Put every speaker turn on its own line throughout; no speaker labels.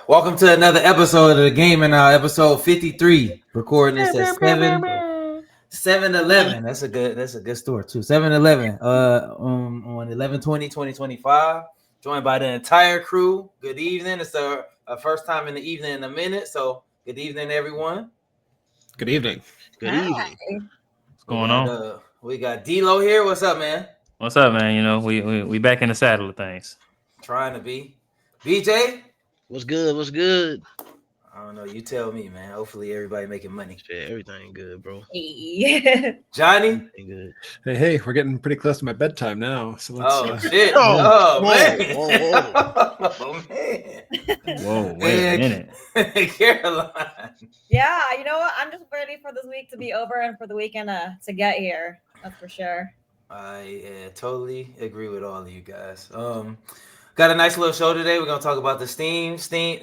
Welcome to another episode of the Gaming Hour, episode 53. Recording this at 7-11. That's a good store too. 7-11. On 11/20/2025. Joined by the entire crew. Good evening. It's our first time in the evening in a minute. So good evening, everyone.
Good evening.
Good evening.
What's going on?
We got D-Lo here. What's up, man?
What's up, man? You know, we back in the saddle of things.
Trying to be. BJ?
What's good? What's good?
I don't know. You tell me, man. Hopefully everybody making money.
Yeah, everything good, bro.
Johnny?
Everything good.
Hey, we're getting pretty close to my bedtime now. So let's,
shit.
Oh,
man.
whoa.
Oh, man.
Whoa, wait a minute.
Caroline.
Yeah, you know what? I'm just ready for this week to be over and for the weekend to get here. That's for sure.
I totally agree with all of you guys. Got a nice little show today. We're gonna talk about the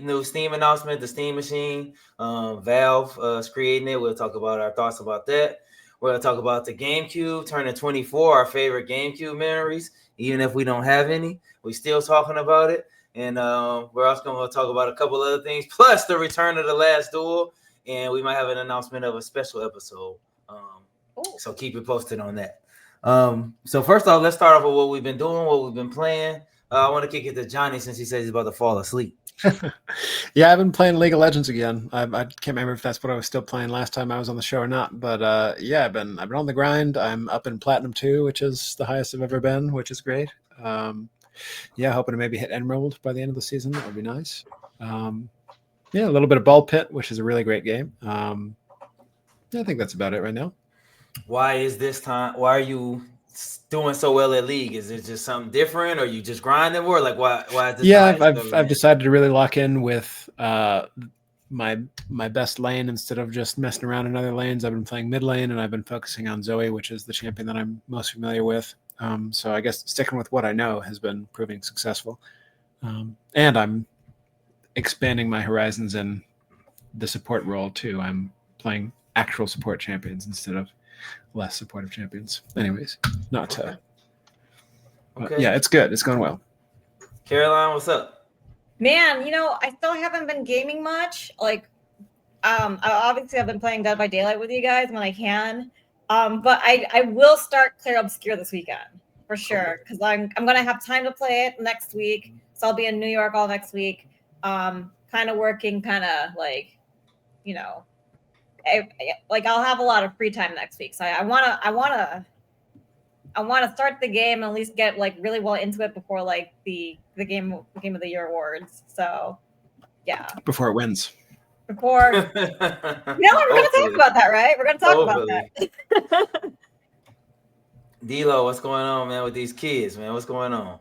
new Steam announcement, the Steam machine. Valve is creating it. We'll talk about our thoughts about that. We're gonna talk about the GameCube turning 24, our favorite GameCube memories. Even if we don't have any, we still talking about it. And we're also gonna talk about a couple other things, plus the return of the last Duel, and we might have an announcement of a special episode. So keep it posted on that. So first off, let's start off with what we've been doing, what we've been playing. I want to kick it to Johnny since he says he's about to fall asleep.
Yeah, I've been playing League of Legends again. I can't remember if that's what I was still playing last time I was on the show or not. But yeah, I've been on the grind. I'm up in Platinum 2, which is the highest I've ever been, which is great. Yeah, hoping to maybe hit Emerald by the end of the season. That would be nice. Yeah, a little bit of Ball Pit, which is a really great game. Yeah, I think that's about it right now.
Why are you doing so well at League? Is it just something different, or you just grinding more? Like why is this?
Yeah, I've decided to really lock in with my best lane instead of just messing around in other lanes. I've been playing mid lane and I've been focusing on Zoe, which is the champion that I'm most familiar with. So I guess sticking with what I know has been proving successful. And I'm expanding my horizons in the support role too. I'm playing actual support champions instead of less supportive champions. Anyways, not to.
Okay.
Yeah, it's good. It's going well.
Caroline, what's up?
Man, you know, I still haven't been gaming much. Like, obviously I've been playing Dead by Daylight with you guys when I can. But I will start Clair Obscure this weekend for sure because I'm gonna have time to play it next week. So I'll be in New York all next week. Kind of working, kind of like, you know. I'll have a lot of free time next week, so I wanna start the game and at least get like really well into it before like the game of the year awards. So yeah,
Before it wins.
We're gonna talk about that, right? We're gonna talk about that.
D-Lo, what's going on, man, with these kids, man? What's going on?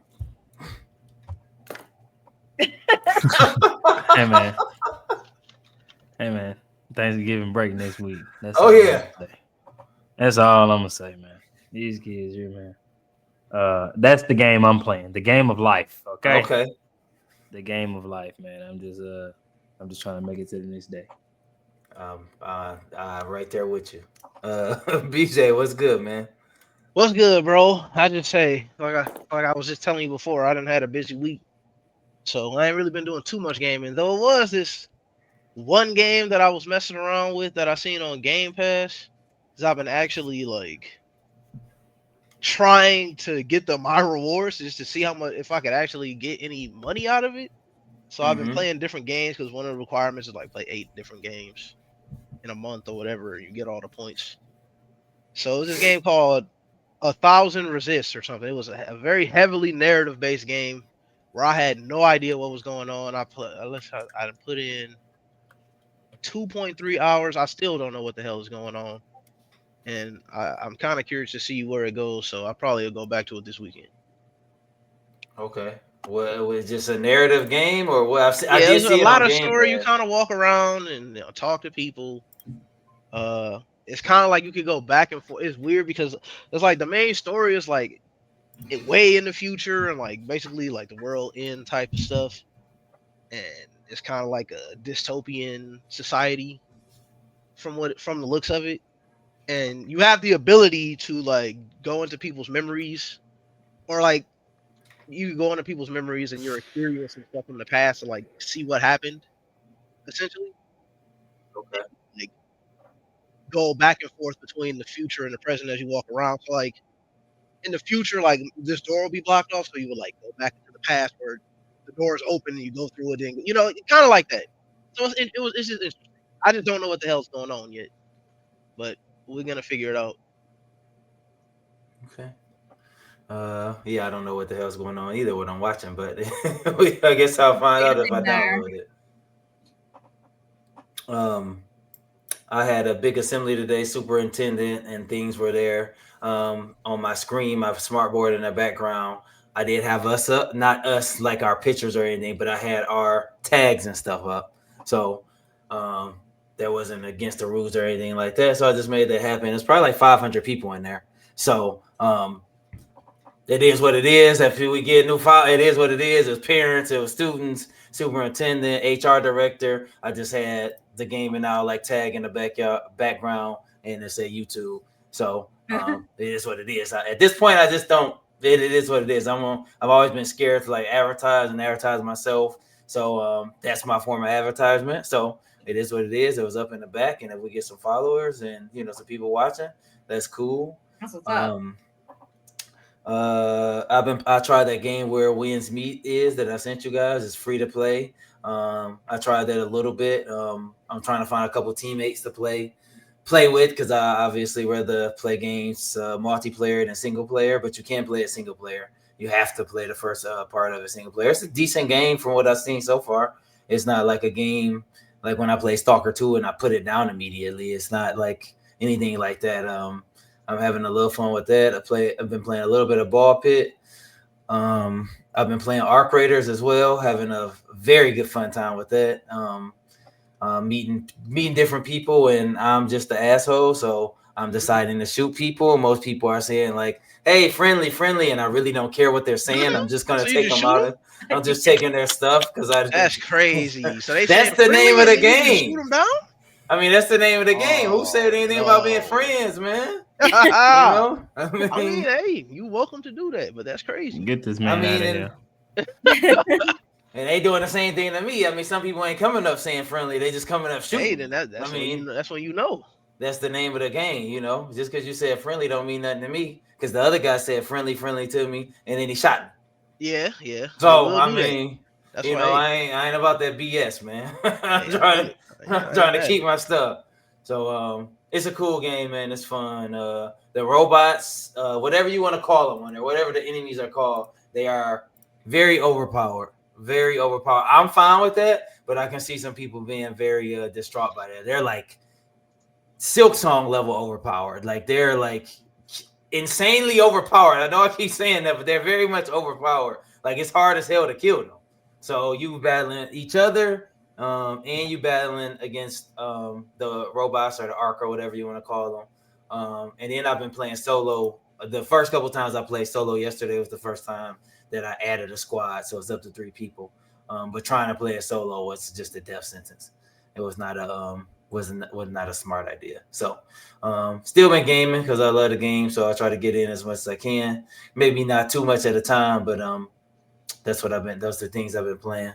Hey man. Thanksgiving break next week. That's That's all I'm gonna say, man. These kids here, man. That's the game I'm playing. The game of life. Okay. The game of life, man. I'm just trying to make it to the next day.
Right there with you. BJ, what's good, man?
What's good, bro? I just say, like I was just telling you before, I done had a busy week, so I ain't really been doing too much gaming. Though it was this one game that I was messing around with that I seen on Game Pass, because I've been actually like trying to get my rewards just to see how much, if I could actually get any money out of it. So I've been playing different games because one of the requirements is like play 8 different games in a month or whatever. You get all the points. So it was this game called 1,000 Resists or something. It was a very heavily narrative based game where I had no idea what was going on. I put in 2.3 hours. I still don't know what the hell is going on, and I'm kind of curious to see where it goes. So I probably will go back to it this weekend.
Okay. Well, it was just a narrative game, or what?
There's a lot of story. You kind of walk around and talk to people. It's kind of like you could go back and forth. It's weird because it's like the main story is like way in the future and like basically like the world end type of stuff, and it's kind of like a dystopian society from the looks of it. And you have the ability to like go into people's memories, or you go into people's memories and you're curious and stuff from the past and like see what happened. essentially.
Okay.
Like go back and forth between the future and the present as you walk around. So like in the future, like this door will be blocked off, so you would like go back into the past where the door is open and you go through it, and kind of like that. So it's just interesting. I just don't know what the hell's going on yet, but we're gonna figure it out.
Okay. Yeah, I don't know what the hell's going on either when I'm watching, but I guess I'll find out if I download it. I had a big assembly today, superintendent and things were there. On my screen, my smartboard in the background, I did have us up, not us like our pictures or anything, but I had our tags and stuff up. So that wasn't against the rules or anything like that. So I just made that happen. It's probably like 500 people in there. So it is what it is. If we get a new file, it is what it is. It was parents, it was students, superintendent, HR director. I just had the game and now like tag in the background, and it said YouTube. So it is what it is. At this point, I just don't. It is what it is. I've always been scared to like advertise myself. So that's my form of advertisement. So it is what it is. It was up in the back, and if we get some followers and some people watching, that's cool.
That's what's up.
I tried that game where Wins Meet is that I sent you guys. It's free to play. I tried that a little bit. I'm trying to find a couple teammates to play with because I obviously rather play games multiplayer than single player, but you can't play a single player. You have to play the first part of a single player. It's a decent game from what I've seen so far. It's not like a game like when I play Stalker 2 and I put it down immediately. It's not like anything like that. I'm having a little fun with that. I've been playing a little bit of Ball Pit. I've been playing Arc Raiders as well, having a very good fun time with that. Meeting different people, and I'm just the asshole, so I'm deciding to shoot people. Most people are saying like, "Hey, friendly," and I really don't care what they're saying. I'm just gonna take them out. I'm just taking their stuff because
That's crazy. So
that's the name of the game.
Shoot them down?
I mean, that's the name of the game. Who said anything about being friends, man?
I mean, hey, you welcome to do that, but that's crazy.
Get this man out of here.
And they doing the same thing to me. I mean, some people ain't coming up saying friendly; they just coming up shooting.
Hey, then that's when you know.
That's the name of the game, Just because you said friendly don't mean nothing to me. Because the other guy said friendly to me, and then he shot me.
Yeah.
So I mean, I ain't about that BS, man. I'm trying to keep my stuff. So it's a cool game, man. It's fun. The robots, whatever you want to call them, or whatever the enemies are called, they are very overpowered. Very overpowered. I'm fine with that, but I can see some people being very distraught by that. They're like Silk Song level overpowered. Like they're like insanely overpowered. I know I keep saying that, but they're very much overpowered. Like it's hard as hell to kill them. So you battling each other, and you battling against the robots or the Ark or whatever you want to call them. And then I've been playing solo. The first couple times I played solo, yesterday was the first time that I added a squad, so it's up to 3 people. But trying to play a solo was just a death sentence. It was not a smart idea. So still been gaming because I love the game, so I try to get in as much as I can. Maybe not too much at a time, but those are the things I've been playing.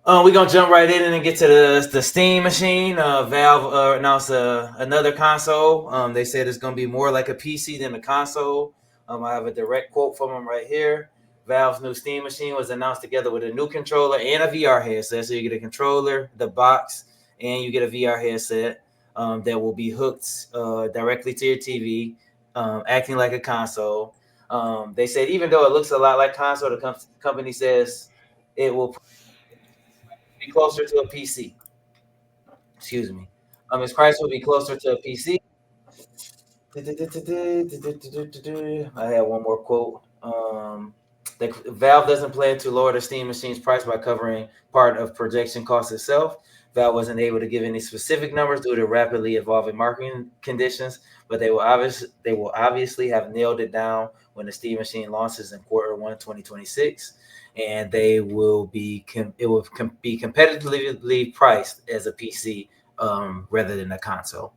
We're gonna jump right in and get to the Steam machine. Valve announced another console. They said it's gonna be more like a PC than a console. I have a direct quote from them right here. Valve's new Steam machine was announced together with a new controller and a VR headset. So you get a controller, the box, and you get a VR headset that will be hooked directly to your TV, acting like a console. They said even though it looks a lot like console, the company says it will be closer to a PC. Excuse me. Its price will be closer to a PC. I had one more quote. Valve doesn't plan to lower the Steam machine's price by covering part of projection costs itself. Valve wasn't able to give any specific numbers due to rapidly evolving marketing conditions, but they will obviously have nailed it down when the Steam machine launches in Q1 2026, and it will be competitively priced as a PC rather than a console.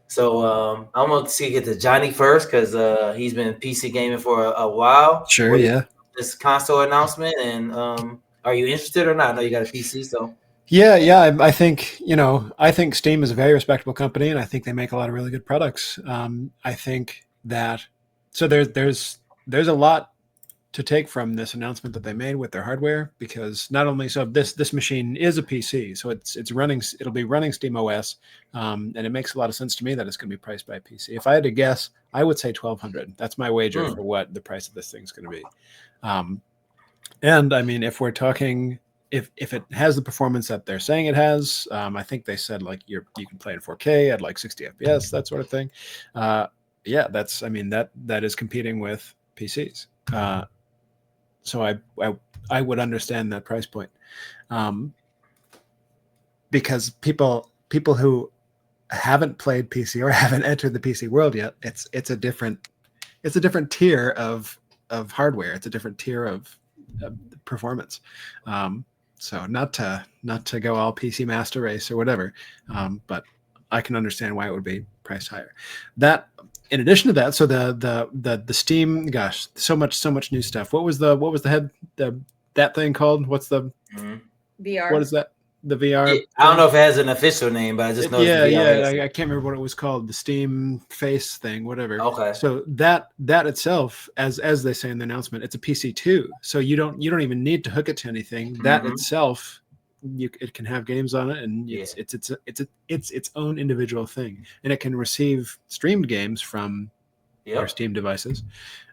So I'm going to get to Johnny first because he's been PC gaming for a while.
Sure, yeah.
This console announcement, and are you interested or not? I know you got a PC, so.
Yeah. I think I think Steam is a very respectable company, and I think they make a lot of really good products. I think that there's a lot to take from this announcement that they made with their hardware, because not only this machine is a PC, so it'll be running Steam OS, and it makes a lot of sense to me that it's going to be priced by a PC. If I had to guess, I would say $1,200. That's my wager for what the price of this thing's going to be. And I mean, if we're talking, if it has the performance that they're saying it has, I think they said like you can play in 4K at like 60 FPS, that sort of thing. Yeah, that is competing with PCs. So I would understand that price point, because people who haven't played PC or haven't entered the PC world yet, it's a different tier of hardware. It's a different tier of performance. So not to go all PC master race or whatever, but I can understand why it would be priced higher. That, in addition to that, so the Steam, gosh, so much new stuff. What was that thing called? What's the
VR?
What is that? The VR.
Yeah, I don't know if it has an official name, but I just know.
I can't remember what it was called. The Steam Face thing, whatever.
Okay.
So that itself, as they say in the announcement, it's a PC too. So you don't even need to hook it to anything. That itself, it can have games on it, and it's its own individual thing, and it can receive streamed games from our Steam devices.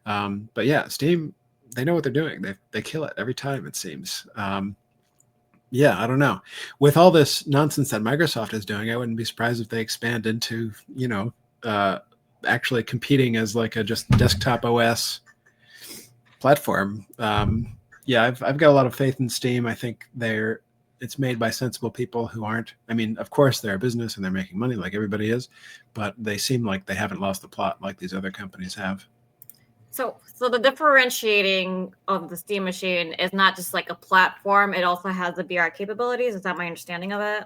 But yeah, Steam, they know what they're doing. They kill it every time, it seems. Yeah, I don't know. With all this nonsense that Microsoft is doing, I wouldn't be surprised if they expand into, actually competing as like a just desktop OS platform. Yeah, I've got a lot of faith in Steam. I think it's made by sensible people who aren't. I mean, of course, they're a business and they're making money like everybody is, but they seem like they haven't lost the plot like these other companies have.
So the differentiating of the Steam machine is not just like a platform; it also has the VR capabilities. Is that my understanding of it?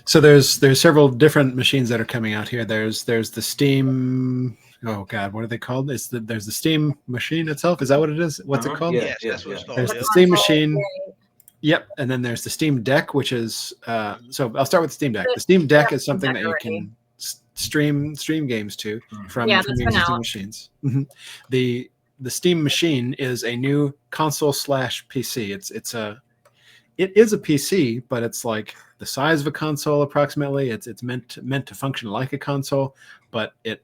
So there's several different machines that are coming out here. There's the Steam. Oh God, what are they called? There's the Steam machine itself. Is that what it is? What's it called?
Yes, that's what it's called.
There's the Steam machine. Yep, and then there's the Steam Deck, which is so I'll start with the Steam Deck. The Steam Deck is something that you can stream games to from your existing machines. The Steam machine is a new console/PC. It is a PC, but it's like the size of a console approximately. It's meant to function like a console, but it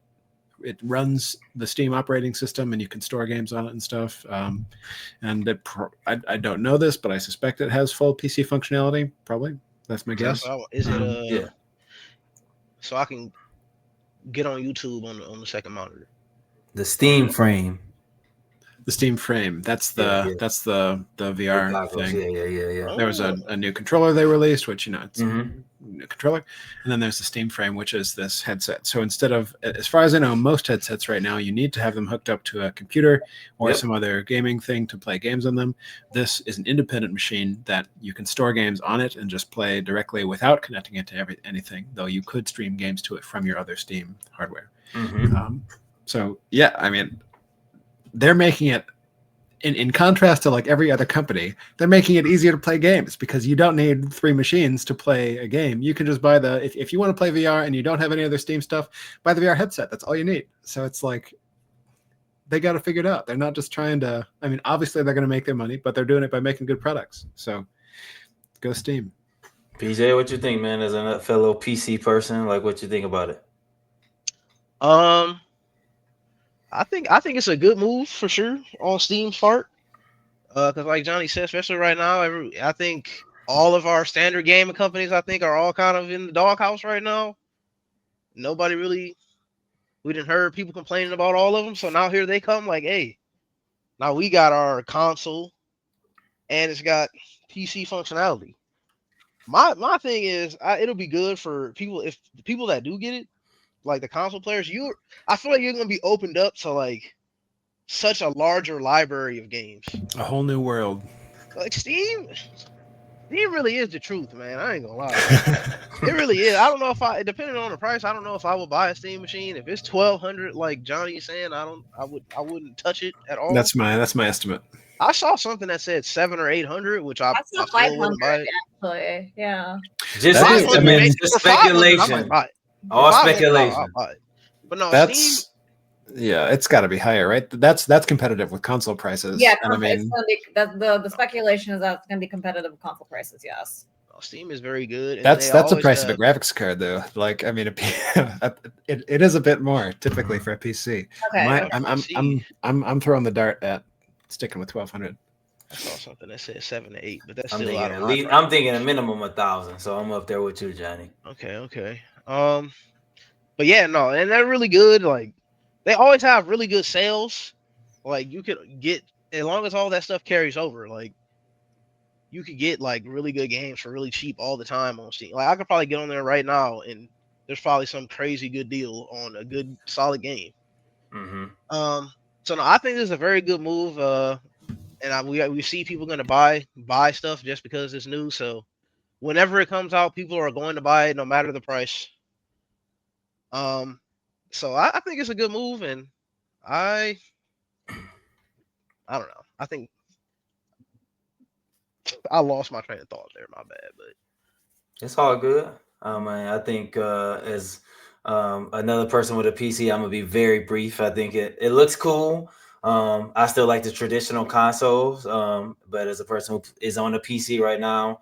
runs the Steam operating system, and you can store games on it and stuff. And I don't know this, but I suspect it has full PC functionality. Probably, that's my guess.
Is it so I can get on YouTube on the second monitor?
The Steam Frame.
The Steam Frame. That's the VR thing.
Yeah.
There was a new controller they released, which it's a new controller, and then there's the Steam Frame, which is this headset. So instead of, as far as I know, most headsets right now, you need to have them hooked up to a computer or some other gaming thing to play games on them. This is an independent machine that you can store games on it and just play directly without connecting it to anything. Though you could stream games to it from your other Steam hardware. So yeah, I mean, they're making it, in contrast to like every other company, they're making it easier to play games, because you don't need 3 machines to play a game. You can just buy if you want to play VR and you don't have any other Steam stuff, buy the VR headset. That's all you need. So it's like, they got to figure it out. They're not just trying to, I mean, obviously they're going to make their money, but they're doing it by making good products. So go Steam.
PJ, what you think, man, as a fellow PC person? Like, what you think about it?
I think it's a good move for sure on Steam's part, because like Johnny said, especially right now, I think all of our standard gaming companies, I think, are all kind of in the doghouse right now. Nobody really, we didn't heard people complaining about all of them, so now here they come, like, hey, now we got our console, and it's got PC functionality. My thing is, it'll be good for people, if the people that do get it, like the console players, I feel like you're gonna be opened up to like such a larger library of games,
a whole new world.
Like Steam really is the truth, man. I ain't gonna lie. It really is. I don't know if depending on the price, I don't know if I will buy a Steam machine. If it's $1,200, like Johnny is saying, I wouldn't touch it at all.
That's my estimate.
I saw something that said 700 or 800, which I
saw
still wouldn't buy it.
Actually, yeah.
Just
500,
just
for 500, I might
speculation.
buy it.
All
500,
speculation.
I'll buy it. But no,
That's
Steam.
Yeah, it's got to be higher, right? That's competitive with console prices.
Yeah,
and I mean,
it's gonna be, the speculation is that it's gonna be competitive with console prices. Yes.
Steam is very good. And
that's a price
have...
of a graphics card, though. Like, I mean, it is a bit more typically for a PC.
Okay.
I'm throwing the dart at sticking with 1200.
I saw something that said 7 to 8, but that's
I'm
still
thinking
out of
at
my
least.
price.
I'm thinking a minimum 1,000. So I'm up there with you, Johnny.
Okay. But yeah, no, and they're really good. Like, they always have really good sales. Like, you could get, as long as all that stuff carries over, like, you could get like really good games for really cheap all the time on Steam. Like, I could probably get on there right now and there's probably some crazy good deal on a good solid game.
Mm-hmm.
So no, I think this is a very good move. And we see people going to buy stuff just because it's new. So whenever it comes out, people are going to buy it no matter the price. So I think it's a good move, and I don't know. I think I lost my train of thought there. My bad, but
it's all good. I think as another person with a PC, I'm gonna be very brief. I think it looks cool. I still like the traditional consoles, but as a person who is on a PC right now,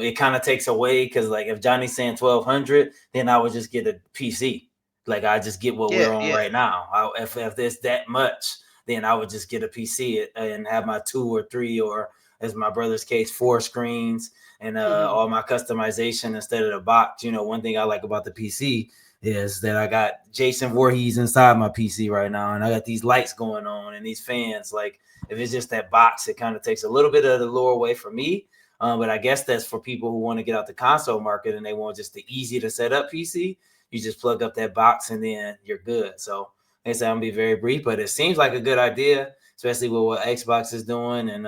it kind of takes away because like if Johnny's saying 1,200, then I would just get a PC. Like I just get what we're on right now. If there's that much, then I would just get a PC and have my 2 or 3 or as my brother's case 4 screens and all my customization instead of the box. You know, one thing I like about the PC is that I got Jason Voorhees inside my PC right now, and I got these lights going on and these fans. Like, if it's just that box, it kind of takes a little bit of the lure away from me. But I guess that's for people who want to get out the console market and they want just the easy to set up PC. You just plug up that box and then you're good. So, like I said, I'm gonna be very brief, but it seems like a good idea, especially with what Xbox is doing and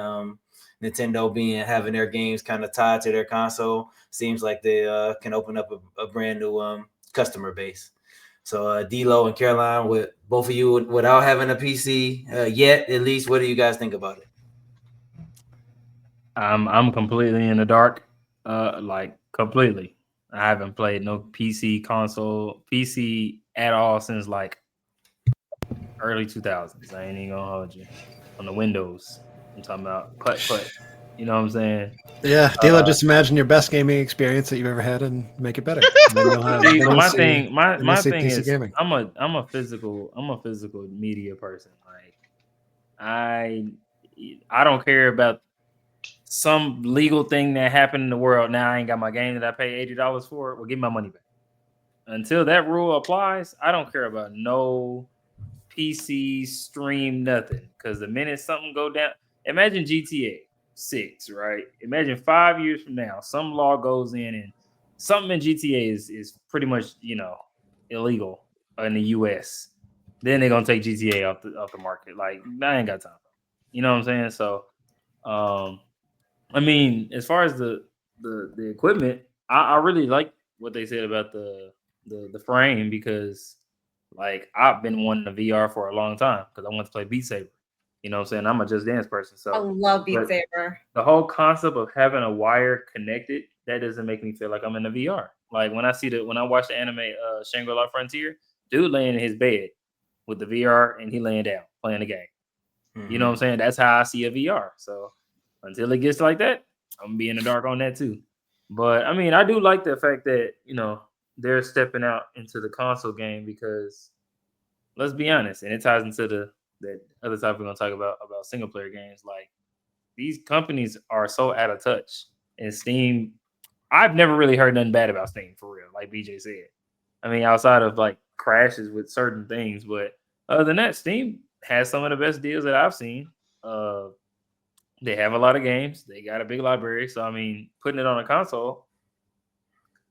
Nintendo having their games kind of tied to their console. Seems like they can open up a brand new customer base. So D-Lo and Caroline, with both of you without having a PC yet, at least, what do you guys think about it?
I'm completely in the dark, like completely. I haven't played no PC at all since like early 2000s. I ain't even gonna hold you on the Windows. I'm talking about putt. You know what I'm saying?
Yeah, D-Lo, just imagine your best gaming experience that you've ever had and make it better. And then you'll have,
my thing is
gaming.
I'm a physical media person. Like I don't care about some legal thing that happened in the world. Now I ain't got my game that I pay $80 for. Well, give me my money back. Until that rule applies, I don't care about no PC stream, nothing. Because the minute something go down, imagine GTA 6, right? Imagine 5 years from now, some law goes in and something in GTA is pretty much, illegal in the US. Then they're gonna take GTA off the market. Like, I ain't got time. You know what I'm saying? So I mean, as far as the equipment, I really like what they said about the frame because like I've been wanting a VR for a long time because I want to play Beat Saber. You know what I'm saying? I'm a Just Dance person. So
I love Beat Saber.
The whole concept of having a wire connected, that doesn't make me feel like I'm in a VR. Like when I watch the anime Shangri-La Frontier, dude laying in his bed with the VR and he laying down playing the game. Mm-hmm. You know what I'm saying? That's how I see a VR. So until it gets like that, I'm gonna be in the dark on that too. But I mean, I do like the fact that, they're stepping out into the console game because let's be honest, and it ties into that other topic we're gonna talk about single player games. Like these companies are so out of touch. And Steam, I've never really heard nothing bad about Steam for real, like BJ said. I mean, outside of like crashes with certain things, but other than that, Steam has some of the best deals that I've seen. They have a lot of games. They got a big library. So, I mean, putting it on a console,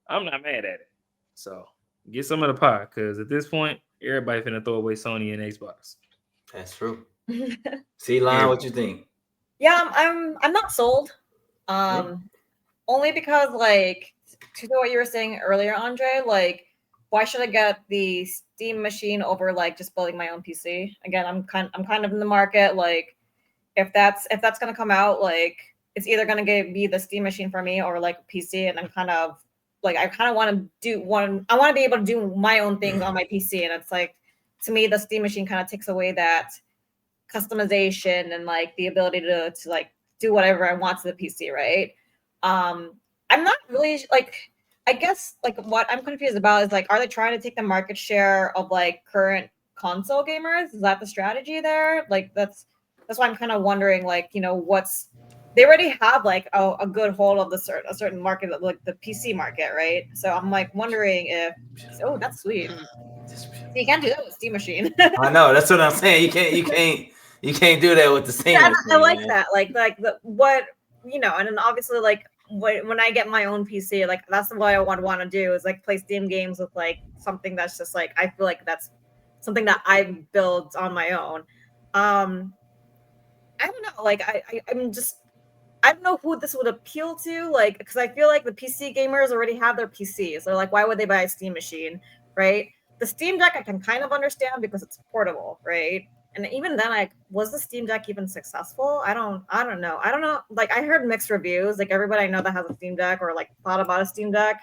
I'm not mad at it. So, get some of the pie because at this point, everybody finna throw away Sony and Xbox.
That's true. See, Lon, what you think?
Yeah, I'm not sold. Only because, like, to what you were saying earlier, Andre, like, why should I get the Steam machine over like just building my own PC? Again, I'm kind of in the market. Like, if that's gonna come out, like it's either gonna be the Steam machine for me or like a PC, and I'm kind of like I kind of want to do one. I want to be able to do my own things on my PC, and it's like to me the Steam machine kind of takes away that customization and like the ability to like do whatever I want to the PC, right? I'm not really like I guess like what I'm confused about is like are they trying to take the market share of like current console gamers? Is that the strategy there? Like that's why I'm kind of wondering like, you know, what's they already have like a good hold of a certain market, like the PC market, right? So I'm like wondering if that's sweet. You can't do that with Steam machine.
I know, that's what I'm saying. You can't do that with the Steam machine.
I like that. Like the what you know, and then obviously like when I get my own PC, like that's what I want to do is like play Steam games with like something that's just like I feel like that's something that I built on my own. I don't know. Like I'm just I don't know who this would appeal to. Like because I feel like the PC gamers already have their PCs. So like why would they buy a Steam machine, right? The Steam Deck I can kind of understand because it's portable, right? And even then, like, was the Steam Deck even successful? I don't know. Like, I heard mixed reviews. Like, everybody I know that has a Steam Deck or like thought about a Steam Deck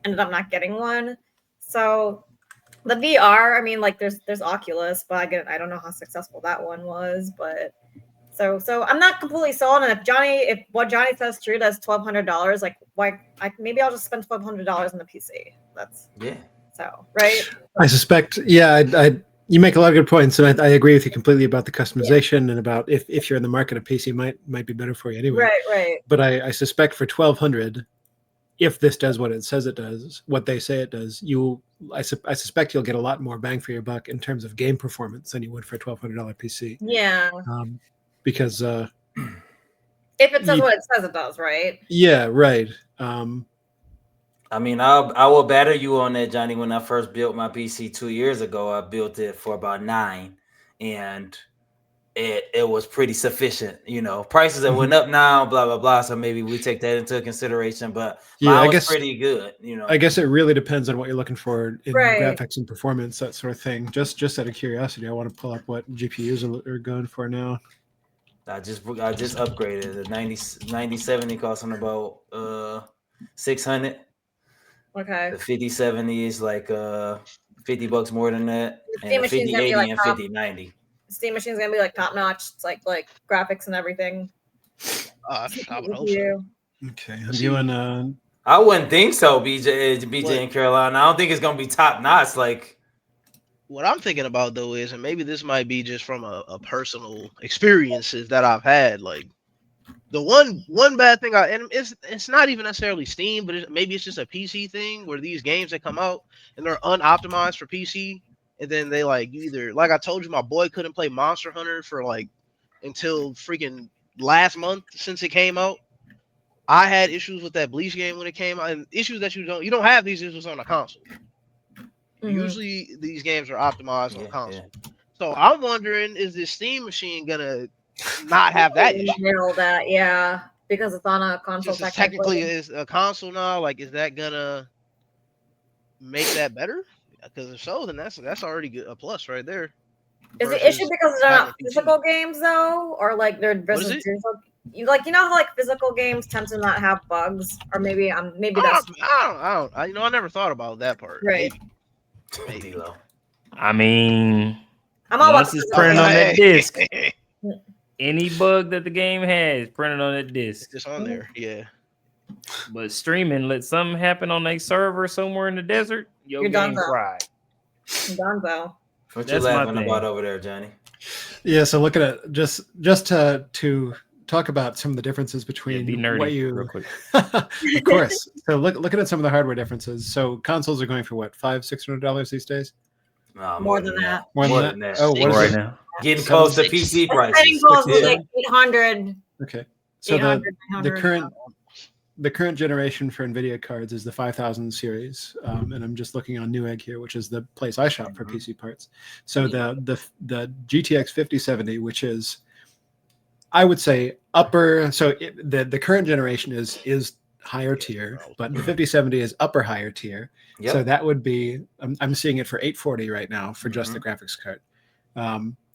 ended up not getting one. So the VR, I mean, like, there's Oculus, but again, I don't know how successful that one was. But so I'm not completely sold. And if what Johnny says is true, that's $1,200. Like, why? Maybe I'll just spend $1,200 on the PC. That's So right.
I suspect, you make a lot of good points, and I agree with you completely about the customization and about if you're in the market, a PC might be better for you anyway.
Right.
But I suspect for $1,200, if this does what it says it does, what they say it does, I suspect you'll get a lot more bang for your buck in terms of game performance than you would for a $1,200 PC.
Yeah.
Because
if it says what it says it does, right?
Yeah, right.
I mean, I will batter you on that, Johnny. When I first built my PC 2 years ago, I built it for about $9,000, and it was pretty sufficient. You know, prices that went up now, blah blah blah. So maybe we take that into consideration. But mine was pretty good. You know,
I guess it really depends on what you're looking for in graphics and performance, that sort of thing. Just out of curiosity, I want to pull up what GPUs are going for now.
I just upgraded the 9070 costing about $600.
Okay.
The 5070 is like $50 more than that,
and the
5080 like and 5090.
Steam machine's gonna be like top notch. It's like graphics and everything.
I would hope so.
Okay, I'm doing.
I wouldn't think so, BJ in Carolina. I don't think it's gonna be top notch. Like
what I'm thinking about though is, and maybe this might be just from a personal experiences that I've had, like. The one bad thing, and it's not even necessarily Steam, but maybe it's just a PC thing where these games that come out and they're unoptimized for PC, and then they either I told you, my boy couldn't play Monster Hunter for until freaking last month since it came out. I had issues with that Bleach game when it came out, and issues that you don't have these issues on a console. Mm-hmm. Usually these games are optimized on a console. Yeah. So I'm wondering, is this Steam machine gonna not have that issue?
Nail that, yeah, because it's on a console.
Technically, is a console now. Is that gonna make that better? Because if so, then that's already good, a plus right there.
Is the issue because they're not physical games though, or they're versus digital? You know how physical games tend to not have bugs, or maybe that's.
I never thought about that part.
Right.
Maybe.
I mean,
I'm all
once it's printed on that disc. Any bug that the game has printed on that disc.
It's just on there, yeah.
But streaming, let something happen on a server somewhere in the desert, your game fried.
You're done, though.
What you laughing about over there, Johnny?
Yeah, so looking at just to talk about some of the differences between what you
real quick.
Of course. So looking at some of the hardware differences. So consoles are going for what, $500-$600 these days?
More than that.
More than that.
Oh, what right now?
Getting close to PC prices.
Getting close to 800.
Okay. So the current generation for NVIDIA cards is the 5000 series, and I'm just looking on Newegg here, which is the place I shop for PC parts. So the GTX 5070, which is, I would say, upper. So the current generation is higher tier, but the 5070 is upper higher tier. Yep. So that would be, I'm seeing it for $840 right now for just the graphics card.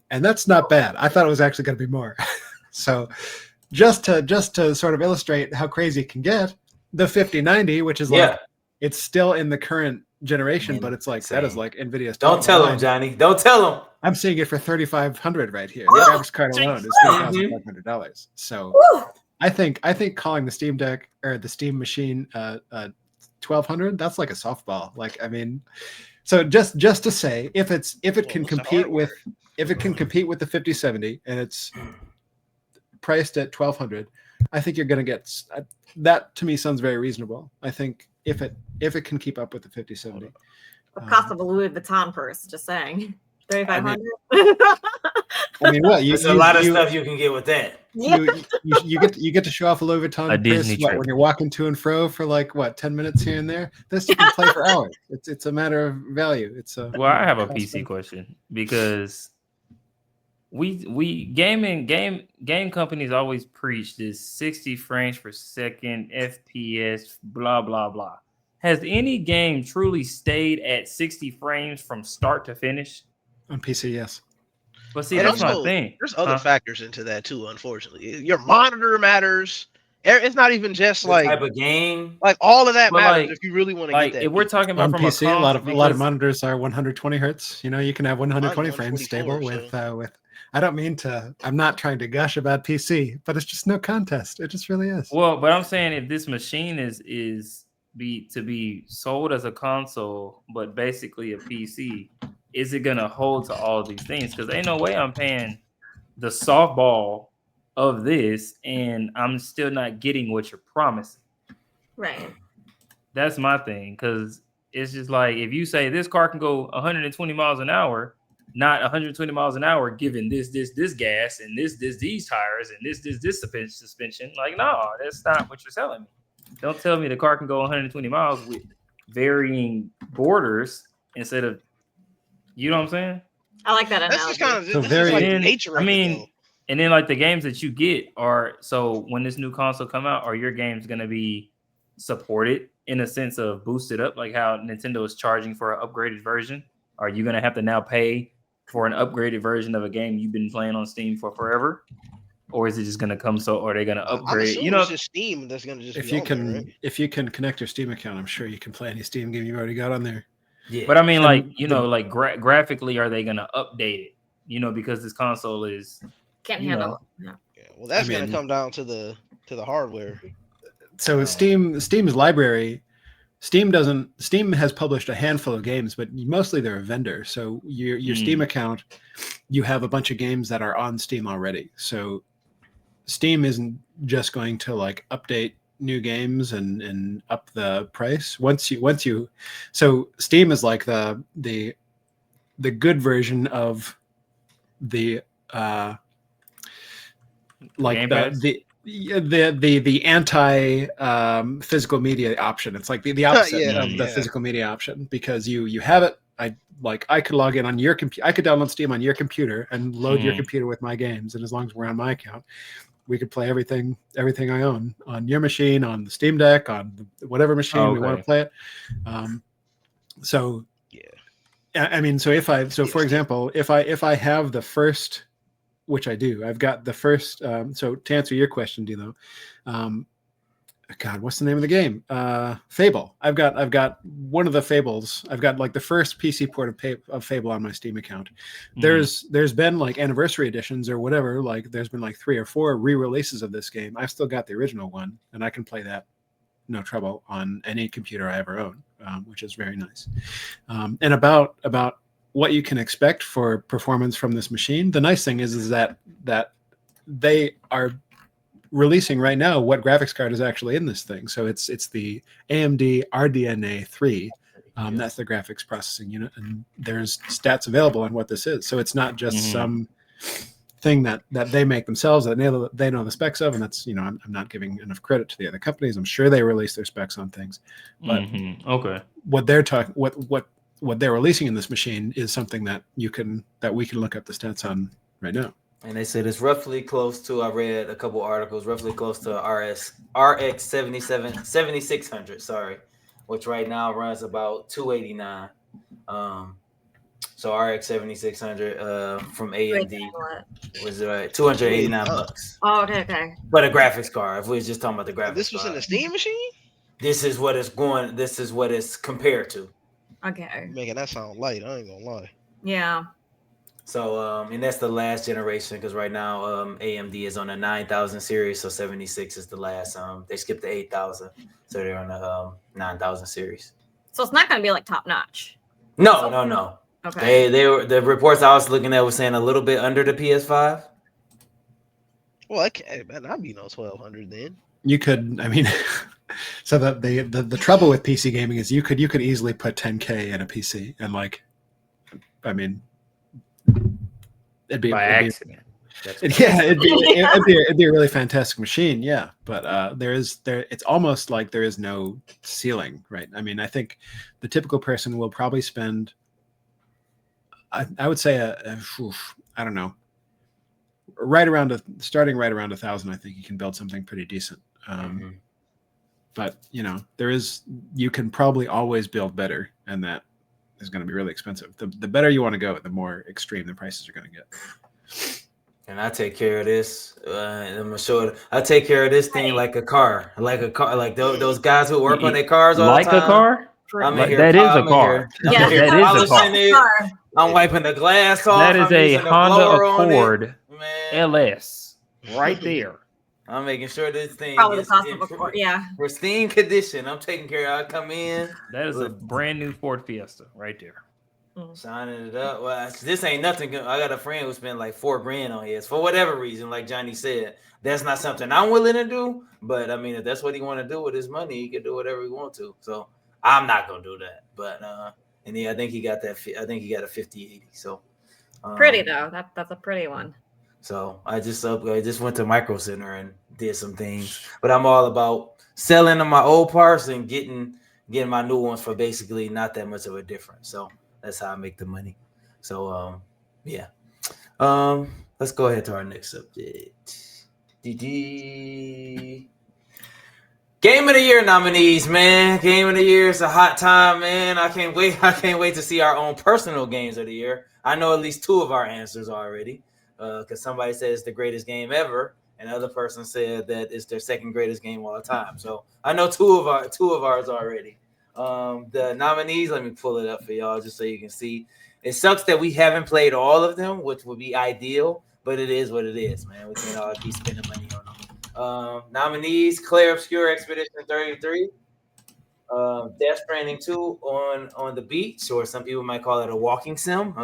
And that's not bad. I thought it was actually going to be more. So just to sort of illustrate how crazy it can get, the 5090, which is like it's still in the current generation, but it's like that is like NVIDIA's.
Don't tell him, Johnny. Don't tell him.
I'm seeing it for $3,500 right here. The graphics card alone is $3,500. So I think calling the Steam Deck or the Steam machine $1,200, that's like a softball. Like, I mean, so just to say, if it can compete with the 5070 and it's priced at $1,200, I think you're going to get that. To me, sounds very reasonable. I think if it can keep up with the 5070,
the cost of a Louis Vuitton purse. Just saying, $3,500.
I mean, what?
There's a lot of stuff you can get with that.
You get to show off a Louis Vuitton purse when you're walking to and fro for like 10 minutes here and there. This you can play for hours. It's a matter of value.
Well, I have a PC question because game companies always preach this 60 frames per second FPS blah blah blah. Has any game truly stayed at 60 frames from start to finish?
On PC, yes.
But see, that's my thing.
There's other factors into that too, unfortunately. Your monitor matters. It's not even just
the
like
type of game.
Like all of that matters if you really want to get that.
If we're talking about
on
from
PC, a lot of monitors are 120 hertz. You know, you can have 120 frames stable with. I don't mean to. I'm not trying to gush about PC, but it's just no contest. It just really is.
Well, but I'm saying if this machine is to be sold as a console, but basically a PC, is it gonna hold to all these things? Because ain't no way I'm paying the softball of this and I'm still not getting what you're promising.
Right.
That's my thing. Because it's just like if you say this car can go 120 miles an hour, not 120 miles an hour, given this gas and these tires and this suspension. Like, no, that's not what you're selling me. Don't tell me the car can go 120 miles with varying borders instead of, you know what I'm saying?
I like that analogy.
That's just kind of like the nature of it.
And then like the games that you get are, so when this new console come out, are your games going to be supported in a sense of boosted up, like how Nintendo is charging for an upgraded version? Are you going to have to now pay for an upgraded version of a game you've been playing on Steam for forever? Or is it just going to come or are they going to upgrade?
You know, it's just Steam that's going to just
if you can connect your Steam account, I'm sure you can play any Steam game you've already got on there.
Yeah. But I mean, like, you know, like graphically, are they going to update it? You know, because this console is
can't handle.
Yeah, well, that's going to come down to the hardware.
So Steam's library, Steam has published a handful of games, but mostly they're a vendor. So your Steam account, you have a bunch of games that are on Steam already. So Steam isn't just going to like update new games and up the price so Steam is like the good version of the like the anti physical media option. It's like the opposite of the physical media option, because you have it. I could log in on your computer. I could download Steam on your computer and load your computer with my games, and as long as we're on my account, we could play everything I own on your machine, on the Steam Deck, on whatever machine we want to play it. So I mean, for example, if I have the first, which I do, I've got the first. So to answer your question, Dilo, God, what's the name of the game? Fable. I've got one of the Fables. I've got like the first PC port of Fable on my Steam account. There's been like anniversary editions or whatever. Like there's been like 3 or 4 re-releases of this game. I've still got the original one, and I can play that no trouble on any computer I ever own, which is very nice. And about what you can expect for performance from this machine, the nice thing is that they are releasing right now what graphics card is actually in this thing. So it's the AMD RDNA 3. That's the graphics processing unit, and there's stats available on what this is. So it's not just some thing that they make themselves that they know the specs of, and that's, you know, I'm not giving enough credit to the other companies. I'm sure they release their specs on things, but what they're talking what they're releasing in this machine is something that we can look up the stats on right now.
And they said it's roughly close to, I read a couple articles, roughly close to RX 7600, which right now runs about 289. So RX 7600 from AMD was $289.
Oh, okay.
But a graphics card. If we was just talking about the graphics card.
This was in the Steam machine?
This is what it's compared to.
Okay.
Making that sound light. I ain't gonna lie.
Yeah.
So and that's the last generation because right now AMD is on the 9000 series, so 76 is the last. They skipped the 8000, so they're on the 9000 series.
So it's not gonna be like top notch.
No.
Okay.
They were the reports I was looking at was saying a little bit under the PS5.
Well, I'd be no 1200 then.
You could, I mean, so the trouble with PC gaming is you could easily put 10K in a PC and like, I mean, it'd be
accident.
It'd be a really fantastic machine, yeah. But it's almost like there is no ceiling, right? I mean, I think the typical person will probably spend, I would say I don't know, starting right around 1,000. I think you can build something pretty decent. But you can probably always build better, and that is going to be really expensive. The better you want to go, the more extreme the prices are going to get.
And I take care of this. I'm gonna show it. I take care of this thing like a car, like those guys who work on their cars all the time.
Like a car? That is a car.
Yeah,
that is a car.
I'm wiping the glass off.
That is a Honda Accord LS right there.
I'm making sure this thing
probably
is
the cost of a Ford. Yeah,
pristine condition. I'm taking care of it. I come in.
That is a brand new Ford Fiesta right there.
Shining it up. Well, this ain't nothing. I got a friend who spent like $4,000 on his for whatever reason. Like Johnny said, that's not something I'm willing to do. But I mean, if that's what he want to do with his money, he can do whatever he want to. So I'm not gonna do that. But and I think he got that. I think he got a 5080. So
pretty though. That's a pretty one.
So I just went to Micro Center and did some things. But I'm all about selling my old parts and getting my new ones for basically not that much of a difference. So that's how I make the money. So yeah. Let's go ahead to our next subject. Game of the Year nominees, man. Game of the Year is a hot time, man. I can't wait to see our own personal games of the year. I know at least 2 of our answers already. Because somebody said it's the greatest game ever, and another person said that it's their second greatest game of all time. So I know 2 of ours already. The nominees, let me pull it up for y'all just so you can see. It sucks that we haven't played all of them, which would be ideal, but it is what it is, man. We can't all keep spending money on them. Nominees: Claire Obscure Expedition 33, Death Stranding 2 on the beach, or some people might call it a walking sim.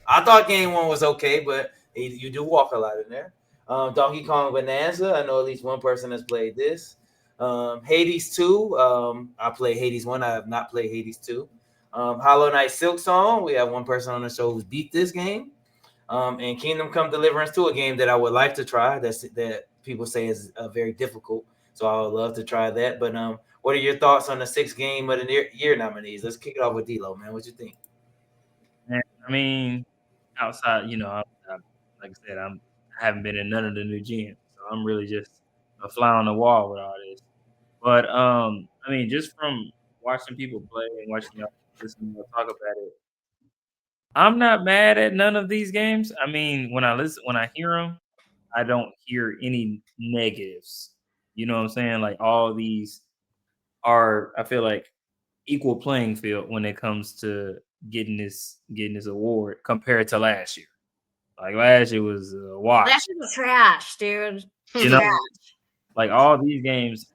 I thought game 1 was okay, but you do walk a lot in there. Donkey Kong Bonanza. I know at least one person has played this. Hades 2. I played Hades 1. I have not played Hades 2. Hollow Knight Silk Song. We have one person on the show who's beat this game. And Kingdom Come Deliverance 2, a game that I would like to try. That people say is very difficult. So I would love to try that. But what are your thoughts on the 6 game of the year nominees? Let's kick it off with D-Lo, man. What you think?
I mean, outside, like I said, I haven't been in none of the new gens, so I'm really just a fly on the wall with all this. But I mean, just from watching people play and watching y'all listen to talk about it, I'm not mad at none of these games. I mean, when I hear them, I don't hear any negatives. You know what I'm saying? Like all these are, I feel like, equal playing field when it comes to getting this award compared to last year. Like last year was a wash.
Last year was trash, dude.
You know, like all these games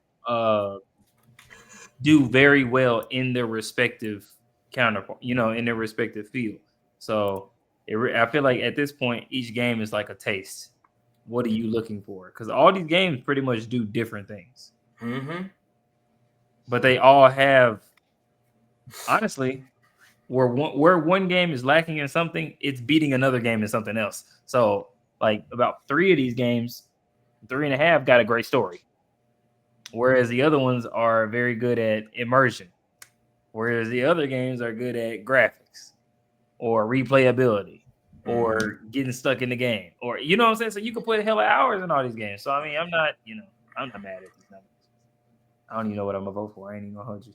do very well in their respective counterpart, in their respective field. So I feel like at this point, each game is like a taste. What are you looking for? Because all these games pretty much do different things.
Mm-hmm.
But they all have, honestly, where one game is lacking in something, it's beating another game in something else. So, like about 3 of these games, 3.5 got a great story, whereas the other ones are very good at immersion, whereas the other games are good at graphics or replayability or getting stuck in the game, or you know what I'm saying. So you can put a hell of hours in all these games. So I mean, I'm not mad at these numbers. I don't even know what I'm gonna vote for. I ain't even gonna hold you.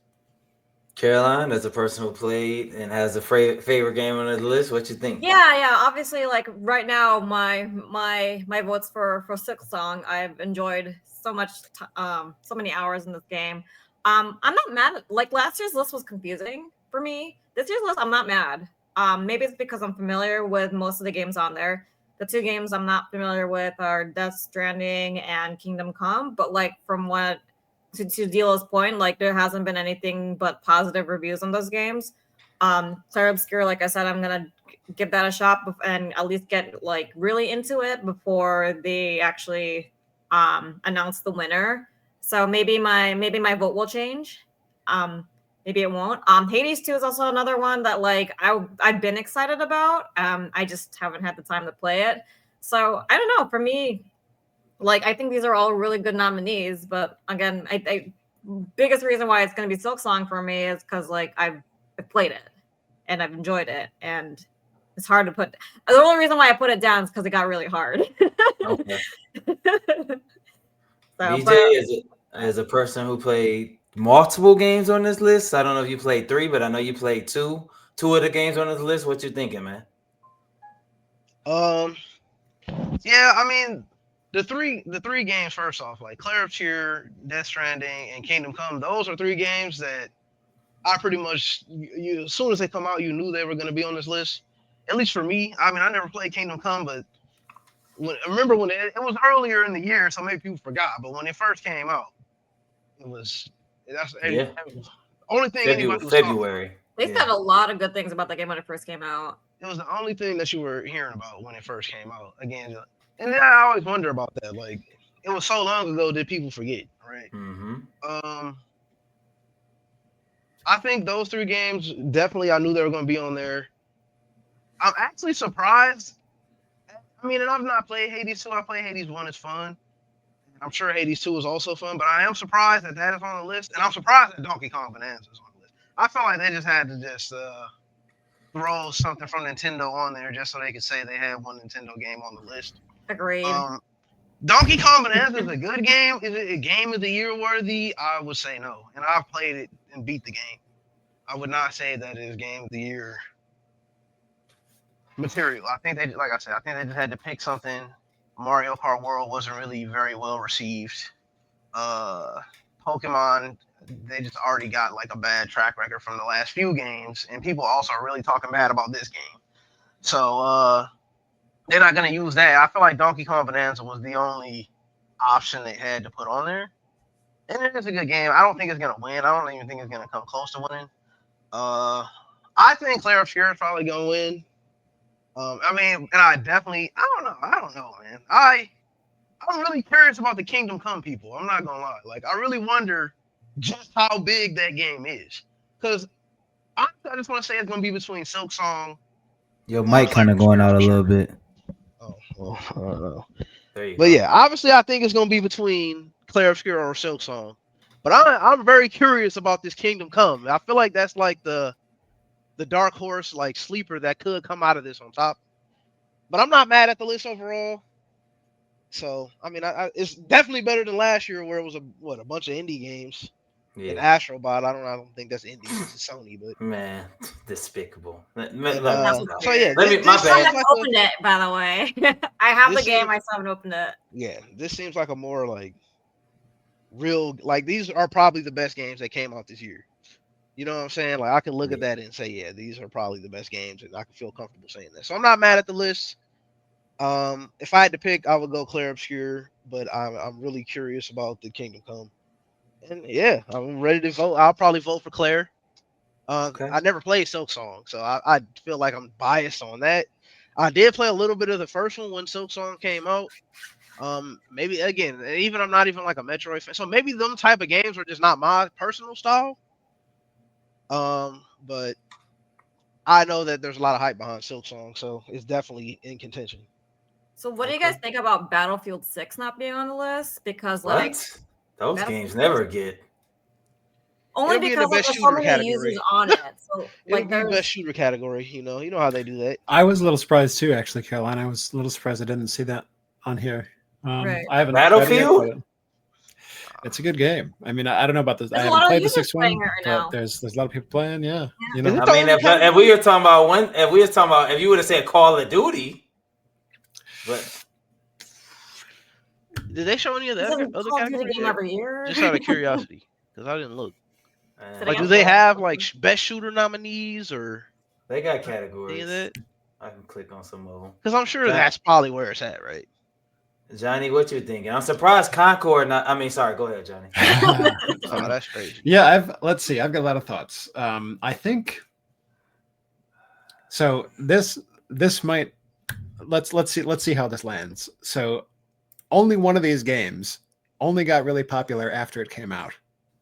Caroline, as a person who played and has a favorite game on the list, what you think?
Yeah. Obviously, like right now, my votes for Silksong. I've enjoyed so much, so many hours in this game. I'm not mad. Like last year's list was confusing for me. This year's list, I'm not mad. Maybe it's because I'm familiar with most of the games on there. The two games I'm not familiar with are Death Stranding and Kingdom Come. But like from what to Dealer's point, like there hasn't been anything but positive reviews on those games. Clair Obscur, like I said, I'm gonna give that a shot and at least get like really into it before they actually announce the winner. So maybe my vote will change. Maybe it won't. Hades 2 is also another one that like I've been excited about. I just haven't had the time to play it. So I don't know. For me, like I think these are all really good nominees, but again, I biggest reason why it's going to be Silksong for me is because like I've played it and I've enjoyed it, and it's hard to put. The only reason why I put it down is because it got really hard.
Okay.
So,
BJ, as a person who played multiple games on this list, I don't know if you played 3, but I know you played two of the games on this list. What you thinking, man?
Yeah, I mean, the three games, first off, like Clair Obscur, Death Stranding, and Kingdom Come, those are 3 games that I pretty much, as soon as they come out, you knew they were going to be on this list. At least for me. I mean, I never played Kingdom Come, but I remember when it was earlier in the year, so maybe people forgot. But when it first came out, that's only thing anybody was
February.
They said a lot of good things about the game when it first came out.
It was the only thing that you were hearing about when it first came out. Again, and then I always wonder about that. Like, it was so long ago that people forget, right?
Mm-hmm.
I think those 3 games, definitely I knew they were going to be on there. I'm actually surprised. I mean, and I've not played Hades 2. I played Hades 1. It's fun. I'm sure Hades 2 is also fun, but I am surprised that is on the list. And I'm surprised that Donkey Kong Bonanza is on the list. I felt like they just had to just throw something from Nintendo on there just so they could say they had one Nintendo game on the list.
Agreed.
Donkey Kong Bonanza is a good game. Is it a game of the year worthy? I would say no. And I've played it and beat the game. I would not say that it is game of the year material. I think they just had to pick something. Mario Kart World wasn't really very well received. Pokemon, they just already got like a bad track record from the last few games, and people also are really talking bad about this game. So they're not gonna use that. I feel like Donkey Kong Bonanza was the only option they had to put on there. And it is a good game. I don't think it's gonna win. I don't even think it's gonna come close to winning. I think Clair Obscur is probably gonna win. I mean, and I don't know, man. I'm really curious about the Kingdom Come people. I'm not gonna lie. Like, I really wonder just how big that game is. Because I just want to say it's gonna be between Silksong.
Your mic kind of going out a little bit.
Oh, well, I don't know.
There you
but
go.
Yeah, obviously I think it's gonna be between Clair Obscur or Silksong. But I'm very curious about this Kingdom Come. I feel like that's like the dark horse, like sleeper that could come out of this on top. But I'm not mad at the list overall. So I mean, it's definitely better than last year where it was a bunch of indie games. Yeah. And Astrobot, I don't think that's indie. It's Sony, but
man, despicable.
So yeah, I opened it, by the way. I have the game. I still haven't opened it.
Yeah, this seems like a more like real. Like, these are probably the best games that came out this year. You know what I'm saying? Like, I can look at that and say, yeah, these are probably the best games, and I can feel comfortable saying that. So I'm not mad at the list. If I had to pick, I would go Clair Obscur, but I'm really curious about the Kingdom Come. And yeah, I'm ready to vote. I'll probably vote for Clair. Okay. I never played Silksong, so I feel like I'm biased on that. I did play a little bit of the first one when Silksong came out. Maybe again, even I'm not even like a Metroid fan, so maybe them type of games are just not my personal style. But I know that there's a lot of hype behind Silksong, so it's definitely in contention.
So what do you guys think about Battlefield 6 not being on the list? Because like
those games never get.
Only because there's so many users on it. So like
there's best shooter category, you know how they do that.
I was a little surprised too, actually, Caroline. I was a little surprised I didn't see that on here.
Right.
I haven't
Battlefield.
It's a good game. I mean, I don't know about this. I
There's a
haven't
lot of
played the
users
sixth one,
playing it right
but
now.
there's a lot of people playing. Yeah, you
Is
know.
it
I mean, if we were talking about Call of Duty, but
did they show any of the
Isn't
other
Call of Duty
categories
game
yet?
every year?
Just out of curiosity, because I didn't look.
Like,
Like, do
again?
they have like best shooter nominees or
they got
any of
categories.
that?
I can click on some of them.
Because I'm sure that's probably where it's at, right?
Johnny, what you thinking? I'm surprised Concord. Sorry. Go ahead, Johnny.
Oh, that's crazy.
Yeah, let's see. I've got a lot of thoughts. I think so. This might let's see how this lands. So, only one of these games only got really popular after it came out.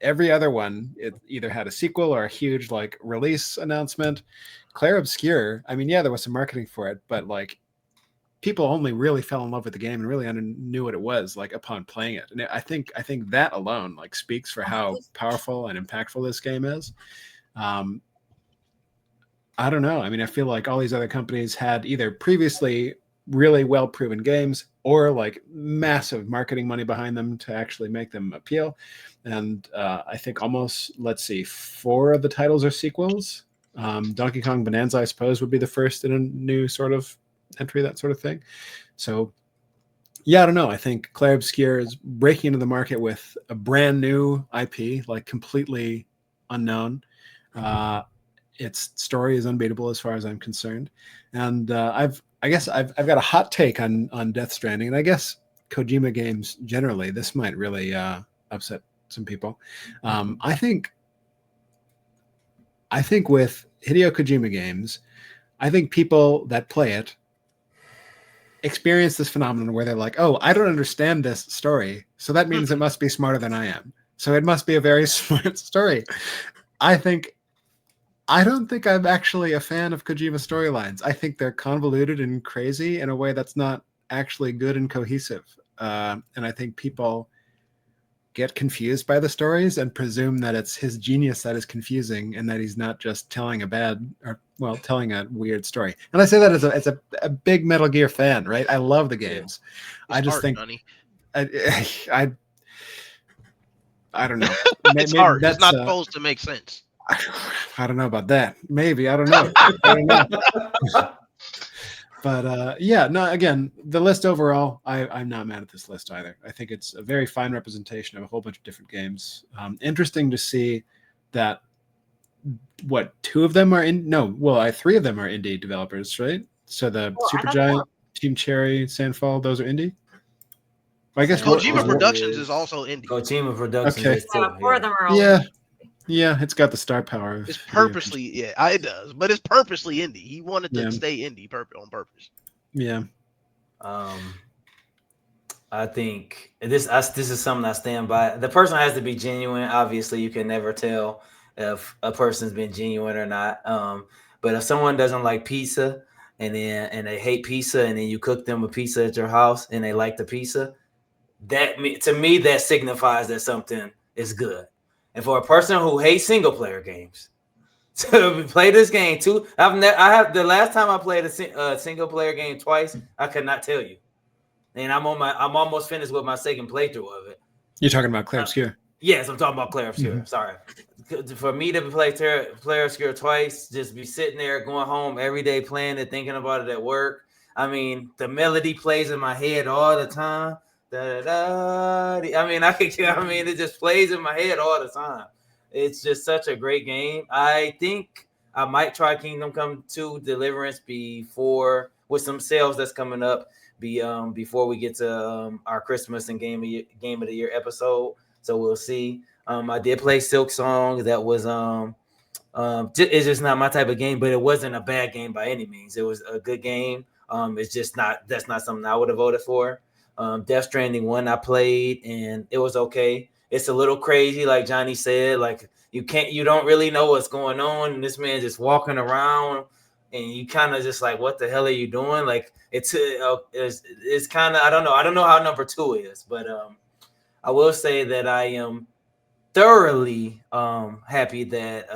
Every other one, it either had a sequel or a huge like release announcement. Claire Obscure, I mean, yeah, there was some marketing for it, but like people only really fell in love with the game and really knew what it was like upon playing it. And I think that alone like speaks for how powerful and impactful this game is. I don't know. I mean, I feel like all these other companies had either previously really well proven games or like massive marketing money behind them to actually make them appeal. And I think almost, let's see, 4 of the titles are sequels. Donkey Kong Bonanza, I suppose, would be the first in a new sort of entry, that sort of thing. So yeah, I don't know. I think Claire Obscure is breaking into the market with a brand new IP, like completely unknown. Its story is unbeatable as far as I'm concerned. And I've got a hot take on Death Stranding, and I guess Kojima games generally. This might really upset some people. I think with Hideo Kojima games, I think people that play it experience this phenomenon where they're like, oh, I don't understand this story, so that means it must be smarter than I am. So it must be a very smart story. I don't think I'm actually a fan of Kojima storylines. I think they're convoluted and crazy in a way that's not actually good and cohesive. And I think people get confused by the stories and presume that it's his genius that is confusing and that he's not just telling telling a weird story. And I say that as a big Metal Gear fan, right? I love the games.
Yeah.
I just think I don't know.
It's hard. It's not supposed to make sense.
I don't know about that. Maybe. I don't know. But yeah, no, again, the list overall, I'm not mad at this list either. I think it's a very fine representation of a whole bunch of different games. Interesting to see that, 2 of them are 3 of them are indie developers, right? So the Supergiant, Team Cherry, Sandfall, those are indie? I guess
Kojima Productions is also indie.
Kojima Productions is too.
Yeah, 4 of them are
yeah. Yeah, it's got the star power.
It's purposely, it does, but it's purposely indie. He wanted to stay indie on purpose.
Yeah.
I think this is something I stand by. The person has to be genuine. Obviously, you can never tell if a person's been genuine or not. But if someone doesn't like pizza and they hate pizza, and then you cook them a pizza at your house and they like the pizza, to me that signifies that something is good. And for a person who hates single player games to play this game too, the last time I played a single player game twice, I could not tell you. And I'm almost finished with my second playthrough of it.
You're talking about Claire Obscure?
Yes, I'm talking about Claire Obscure. Mm-hmm. Sorry. For me to play Claire Obscure twice, just be sitting there going home every day playing it, thinking about it at work. I mean, the melody plays in my head all the time. It just plays in my head all the time. It's just such a great game. I think I might try Kingdom Come 2 Deliverance before, with some sales that's coming up, before we get to our Christmas and Game of the Year episode. So we'll see. I did play Silk Song. That was it's just not my type of game, but it wasn't a bad game by any means. It was a good game. That's not something I would have voted for. Death Stranding 1 I played and it was okay. It's a little crazy, like Johnny said. Like you don't really know what's going on, and this man just walking around, and you kind of just like, what the hell are you doing? Like it's kind of, I don't know how number 2 is, but I will say that I am thoroughly happy that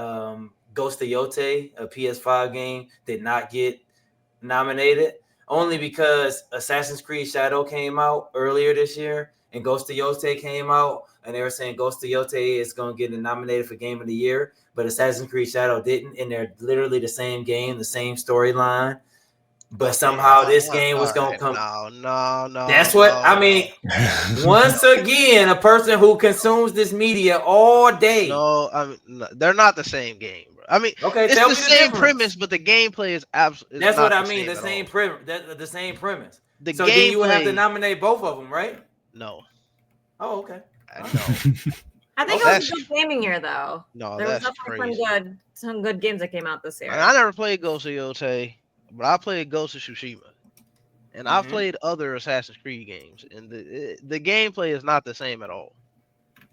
Ghost of Yote, a PS5 game, did not get nominated. only because Assassin's Creed Shadow came out earlier this year and Ghost of Yotei came out, and they were saying Ghost of Yotei is going to get nominated for Game of the Year, but Assassin's Creed Shadow didn't, and they're literally the same game, the same storyline. But somehow this game was going to come.
No.
That's what I mean. Once again, a person who consumes this media all day.
No, I mean, they're not the same game, bro. I mean,
okay,
it's the same premise, but the gameplay is absolutely.
That's what I mean. The same premise. The same premise. So then you would have to nominate both of them, right?
No.
Oh, okay.
No.
I think it was a good gaming year, though.
No,
there was definitely some good games that came out this year.
I never played Ghost of Yotei, but I played Ghost of Tsushima, and I've played other Assassin's Creed games, and the gameplay is not the same at all.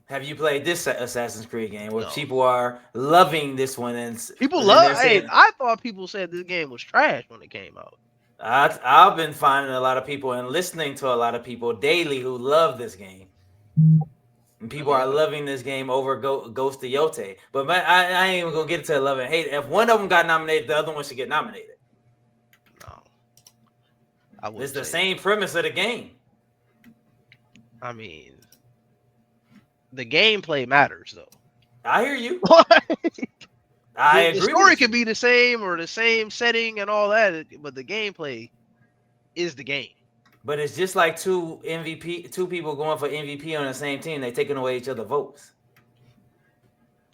Have you played this Assassin's Creed game where people are loving this one? And
people love. Hey, I thought people said this game was trash when it came out.
I've been finding a lot of people and listening to a lot of people daily who love this game. And people are loving this game over Ghost of Yotei. But man, I ain't even gonna get into love and hate. If one of them got nominated, the other one should get nominated. No, it's the same premise of the game.
I mean, the gameplay matters, though.
I hear you. I agree.
The story could be the same or the same setting and all that, but the gameplay is the game.
But it's just like two people going for MVP on the same team. They taking away each other's votes.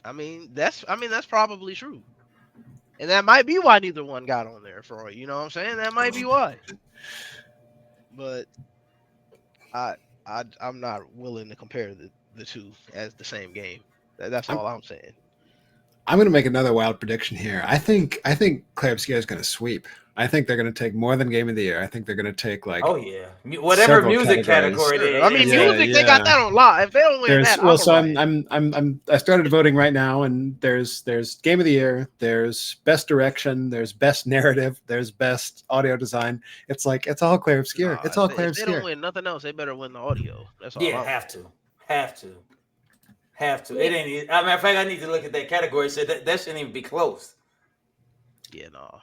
I mean, that's probably true, and that might be why neither one got on there for you know what I'm saying. That might be why. But I'm not willing to compare the two as the same game. That's all I'm saying.
I'm going to make another wild prediction here. I think Clay Obscure is going to sweep. I think they're going to take more than Game of the Year. I think they're going to take
whatever music category they.
I mean, music they got that on live. If they don't win that,
well, so I started voting right now, and there's Game of the Year, there's Best Direction, there's Best Narrative, there's Best Audio Design. It's all Clay Obscure. It's all Clay Obscure.
If they don't win nothing else, they better win the audio. That's all.
Yeah, have to. It ain't. Matter of fact, I need to look at that category. So that shouldn't even be close.
Yeah, no.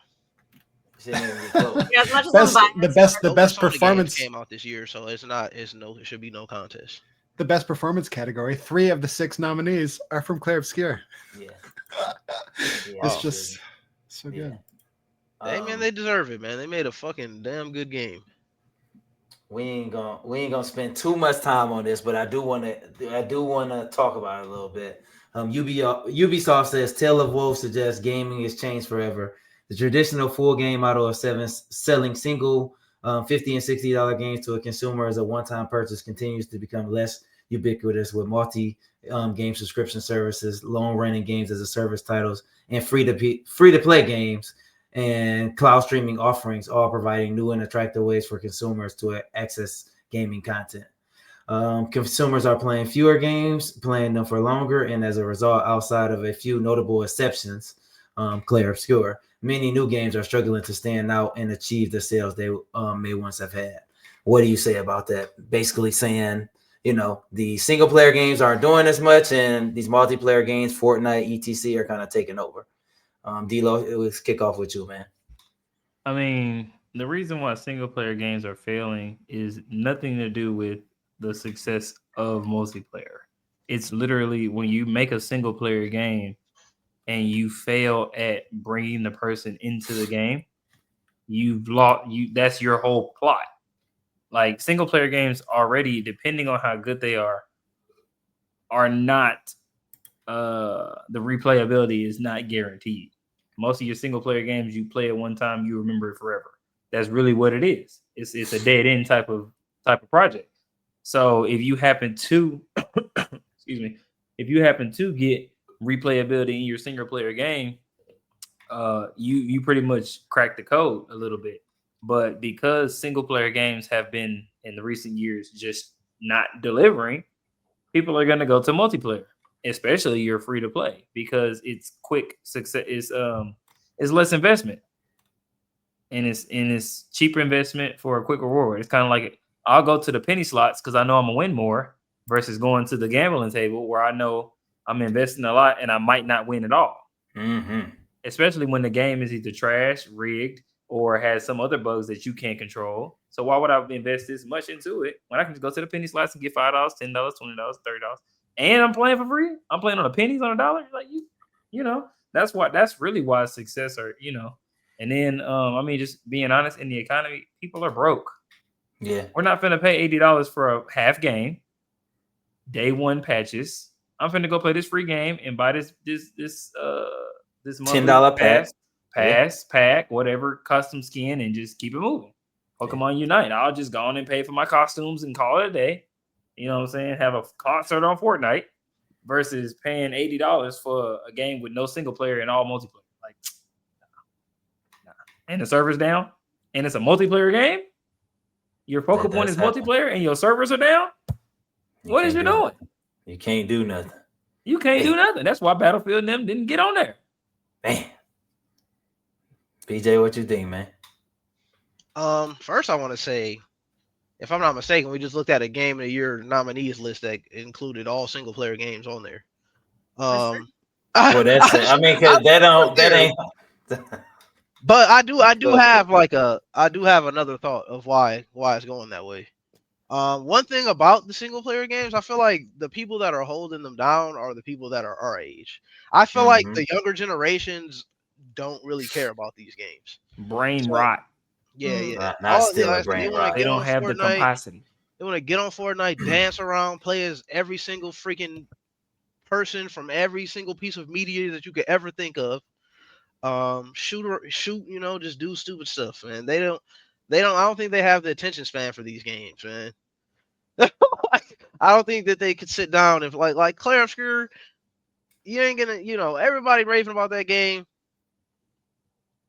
Shouldn't even be close.
Yeah, as much as
the best performance
came out this year, so it should be no contest.
The best performance category. 3 of the 6 nominees are from Clay Obscure.
Yeah.
It's just so good.
Hey man, they deserve it, man. They made a fucking damn good game.
We ain't gonna spend too much time on this, but I do want to talk about it a little bit. Ubisoft says Tale of Woe suggests gaming has changed forever. The traditional full game model of selling single $50 and $60 games to a consumer as a one-time purchase continues to become less ubiquitous with multi-game subscription services, long-running games as a service titles, and free-to-play games and cloud streaming offerings, all providing new and attractive ways for consumers to access gaming content. Consumers are playing fewer games, playing them for longer, and as a result, outside of a few notable exceptions, Clay Obscure, many new games are struggling to stand out and achieve the sales they may once have had. What do you say about that? Basically saying, the single-player games aren't doing as much, and these multiplayer games, Fortnite, etc., are kind of taking over. D-Lo, let's kick off with you, man.
I mean, the reason why single-player games are failing is nothing to do with the success of multiplayer. It's literally when you make a single-player game and you fail at bringing the person into the game, that's your whole plot. Like single-player games already, depending on how good they are not the replayability is not guaranteed. Most of your single player games, you play it one time, you remember it forever. That's really what it is. It's a dead end type of project. So if you happen to get replayability in your single player game, you pretty much crack the code a little bit. But because single player games have been in the recent years just not delivering, people are going to go to multiplayer, especially your free to play, because it's quick success. It's less investment, and it's cheaper investment for a quick reward. It's kind of like I'll go to the penny slots because I know I'm gonna win more versus going to the gambling table where I know I'm investing a lot and I might not win at all.
Mm-hmm.
Especially when the game is either trash, rigged, or has some other bugs that you can't control. So why would I invest this much into it when I can just go to the penny slots and get $5, $10, $20, $30, and I'm playing for free? I'm playing on the pennies, on a dollar. Like you know, that's really why success are, And then I mean, just being honest, in the economy, people are broke.
Yeah,
we're not finna pay $80 for a half game, day one patches. I'm finna go play this free game and buy this
$10
pack, whatever custom skin, and just keep it moving. Pokemon Unite. I'll just go on and pay for my costumes and call it a day. You know what I'm saying? Have a concert on Fortnite versus paying $80 for a game with no single player and all multiplayer. Like, nah. And the server's down, and it's a multiplayer game. Your focal point is multiplayer, and your servers are down. What is you doing?
You can't do nothing.
You can't do nothing. That's why Battlefield and them didn't get on there.
Man. PJ, what you think, man?
First I want to say, if I'm not mistaken, we just looked at a Game of the Year nominees list that included all single player games on there.
Well, that's it. I mean, cause that ain't.
But I do have another thought of why it's going that way. One thing about the single player games, I feel like the people that are holding them down are the people that are our age. I feel like the younger generations don't really care about these games.
Brain rot.
Yeah.
Not still a brain rot.
They don't have the capacity.
They want to get on Fortnite, dance around, play as every single freaking person from every single piece of media that you could ever think of. Shoot, just do stupid stuff, man. I don't think they have the attention span for these games, man. I don't think that they could sit down and like Claire Obscure. You ain't gonna, everybody raving about that game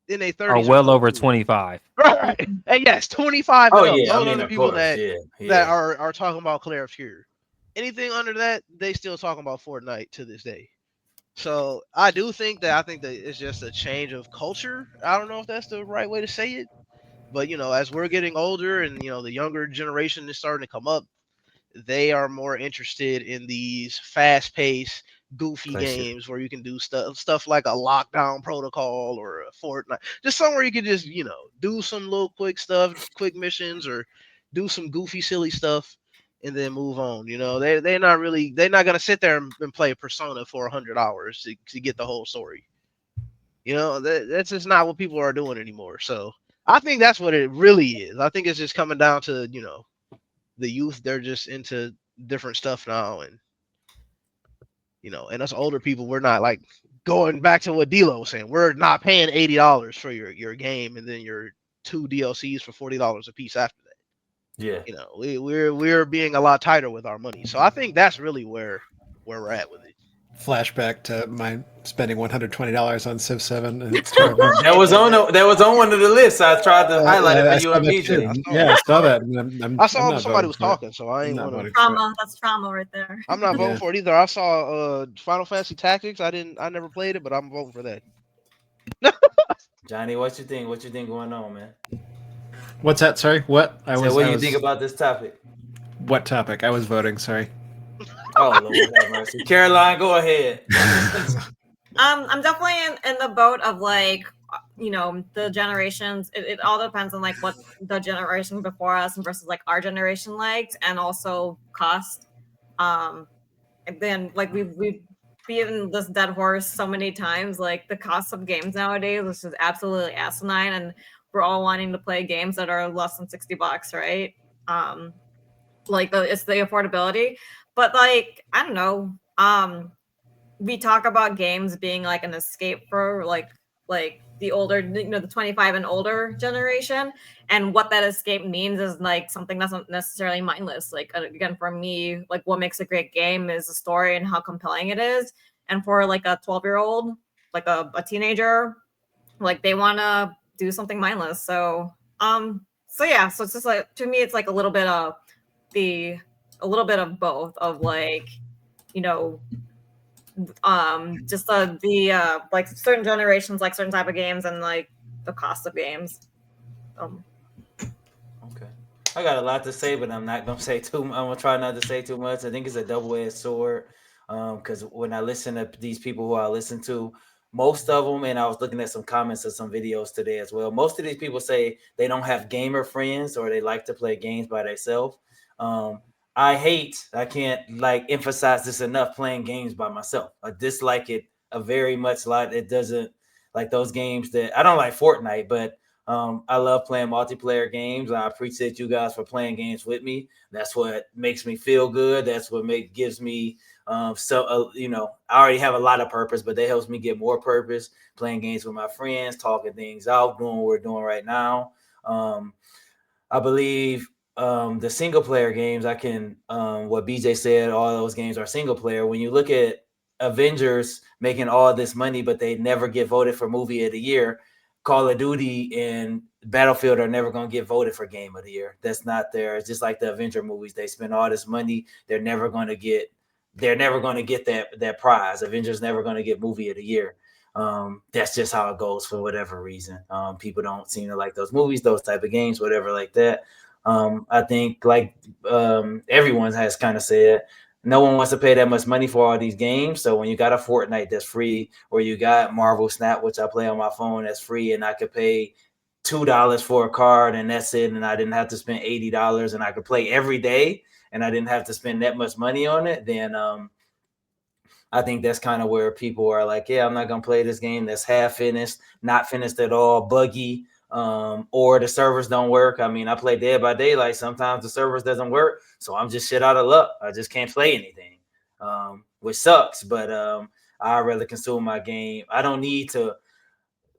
in their 30s.
Are well over 25.
Right. And yes, 25.
Oh yeah, I mean,
the
of
people
course,
that are talking about Claire Obscure. Anything under that, they still talking about Fortnite to this day. So I think that it's just a change of culture. I don't know if that's the right way to say it, but as we're getting older and the younger generation is starting to come up, they are more interested in these fast-paced, goofy games where you can do stuff like a Lockdown Protocol or a Fortnite, just somewhere you can just do some little quick missions, or do some goofy, silly stuff, and then move on. They're not gonna sit there and play Persona for 100 hours to get the whole story. That's just not what people are doing anymore. So I think that's what it really is. I think it's just coming down to the youth. They're just into different stuff now, and and us older people, we're not like going back to what D-Lo was saying. We're not paying $80 for your game and then your 2 DLCs for $40 a piece after that.
Yeah,
we're being a lot tighter with our money. So I think that's really where we're at with it.
Flashback to my spending $120 on Civ 7, and it's
that was on one of the lists. I tried to highlight it for you and BJ.
Yeah, I saw that.
I saw somebody was talking, so I ain't want to.
Trauma. That's trauma right there.
I'm not voting for it either. I saw Final Fantasy Tactics. I never played it, but I'm voting for that.
Johnny, what you think? What you think going on, man?
What's that? Sorry, what?
What do you think about this topic?
What topic? I was voting. Sorry.
Oh Lord have mercy. Caroline, go ahead.
I'm definitely in the boat of the generations. It all depends on what the generation before us versus our generation liked, and also cost. And then we've beaten this dead horse so many times. The cost of games nowadays is just absolutely asinine, and we're all wanting to play games that are less than $60, right? It's the affordability. But I don't know. We talk about games being an escape for the older, the 25 and older generation, and what that escape means is something that's not necessarily mindless. Again, for me, what makes a great game is the story and how compelling it is. And for a 12-year-old, a teenager, they want to do something mindless. So yeah. So it's just to me, it's a little bit of both of just the certain generations certain type of games, and the cost of games.
Okay, I got a lot to say, but I'm not gonna say too. I'm gonna try not to say too much. I think it's a double-edged sword, because when I listen to these people who I listen to, most of them, and I was looking at some comments of some videos today as well. Most of these people say they don't have gamer friends or they like to play games by themselves. I can't like emphasize this enough, playing games by myself. I dislike it a very much lot. It doesn't like those games that I don't like Fortnite, but I love playing multiplayer games. I appreciate you guys for playing games with me. That's what makes me feel good. That's what gives me I already have a lot of purpose, but that helps me get more purpose. Playing games with my friends, talking things out, doing what we're doing right now. I believe the single player games, I can what BJ said, all those games are single player. When you look at Avengers making all this money, but they never get voted for movie of the year, Call of Duty and Battlefield are never going to get voted for game of the year. That's not there. It's just like the Avenger movies. They spend all this money. They're never going to get that prize. Avengers never going to get movie of the year. That's just how it goes for whatever reason. People don't seem to like those movies, those type of games, whatever like that. I think like everyone has kind of said, no one wants to pay that much money for all these games. So when you got a Fortnite that's free, or you got Marvel Snap, which I play on my phone, that's free, and I could pay $2 for a card and that's it, and I didn't have to spend $80, and I could play every day and I didn't have to spend that much money on it, then I think that's kind of where people are like, yeah, I'm not going to play this game that's half finished, not finished at all, buggy, or the servers don't work. I mean, I play Dead by Daylight. Sometimes the servers doesn't work, so I'm just shit out of luck. I just can't play anything, which sucks, but I'd rather consume my game. I don't need to.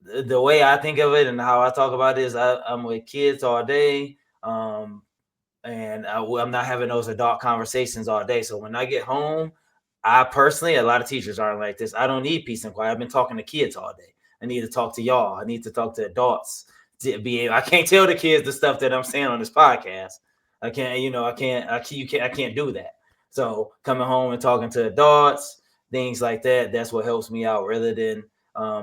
The way I think of it and how I talk about it is I'm with kids all day, and I'm not having those adult conversations all day. So when I get home, I personally, a lot of teachers aren't like this. I don't need peace and quiet. I've been talking to kids all day. I need to talk to y'all. I need to talk to adults. I can't tell the kids the stuff that I'm saying on this podcast. I can't do that. So coming home and talking to adults, things like that, that's what helps me out rather than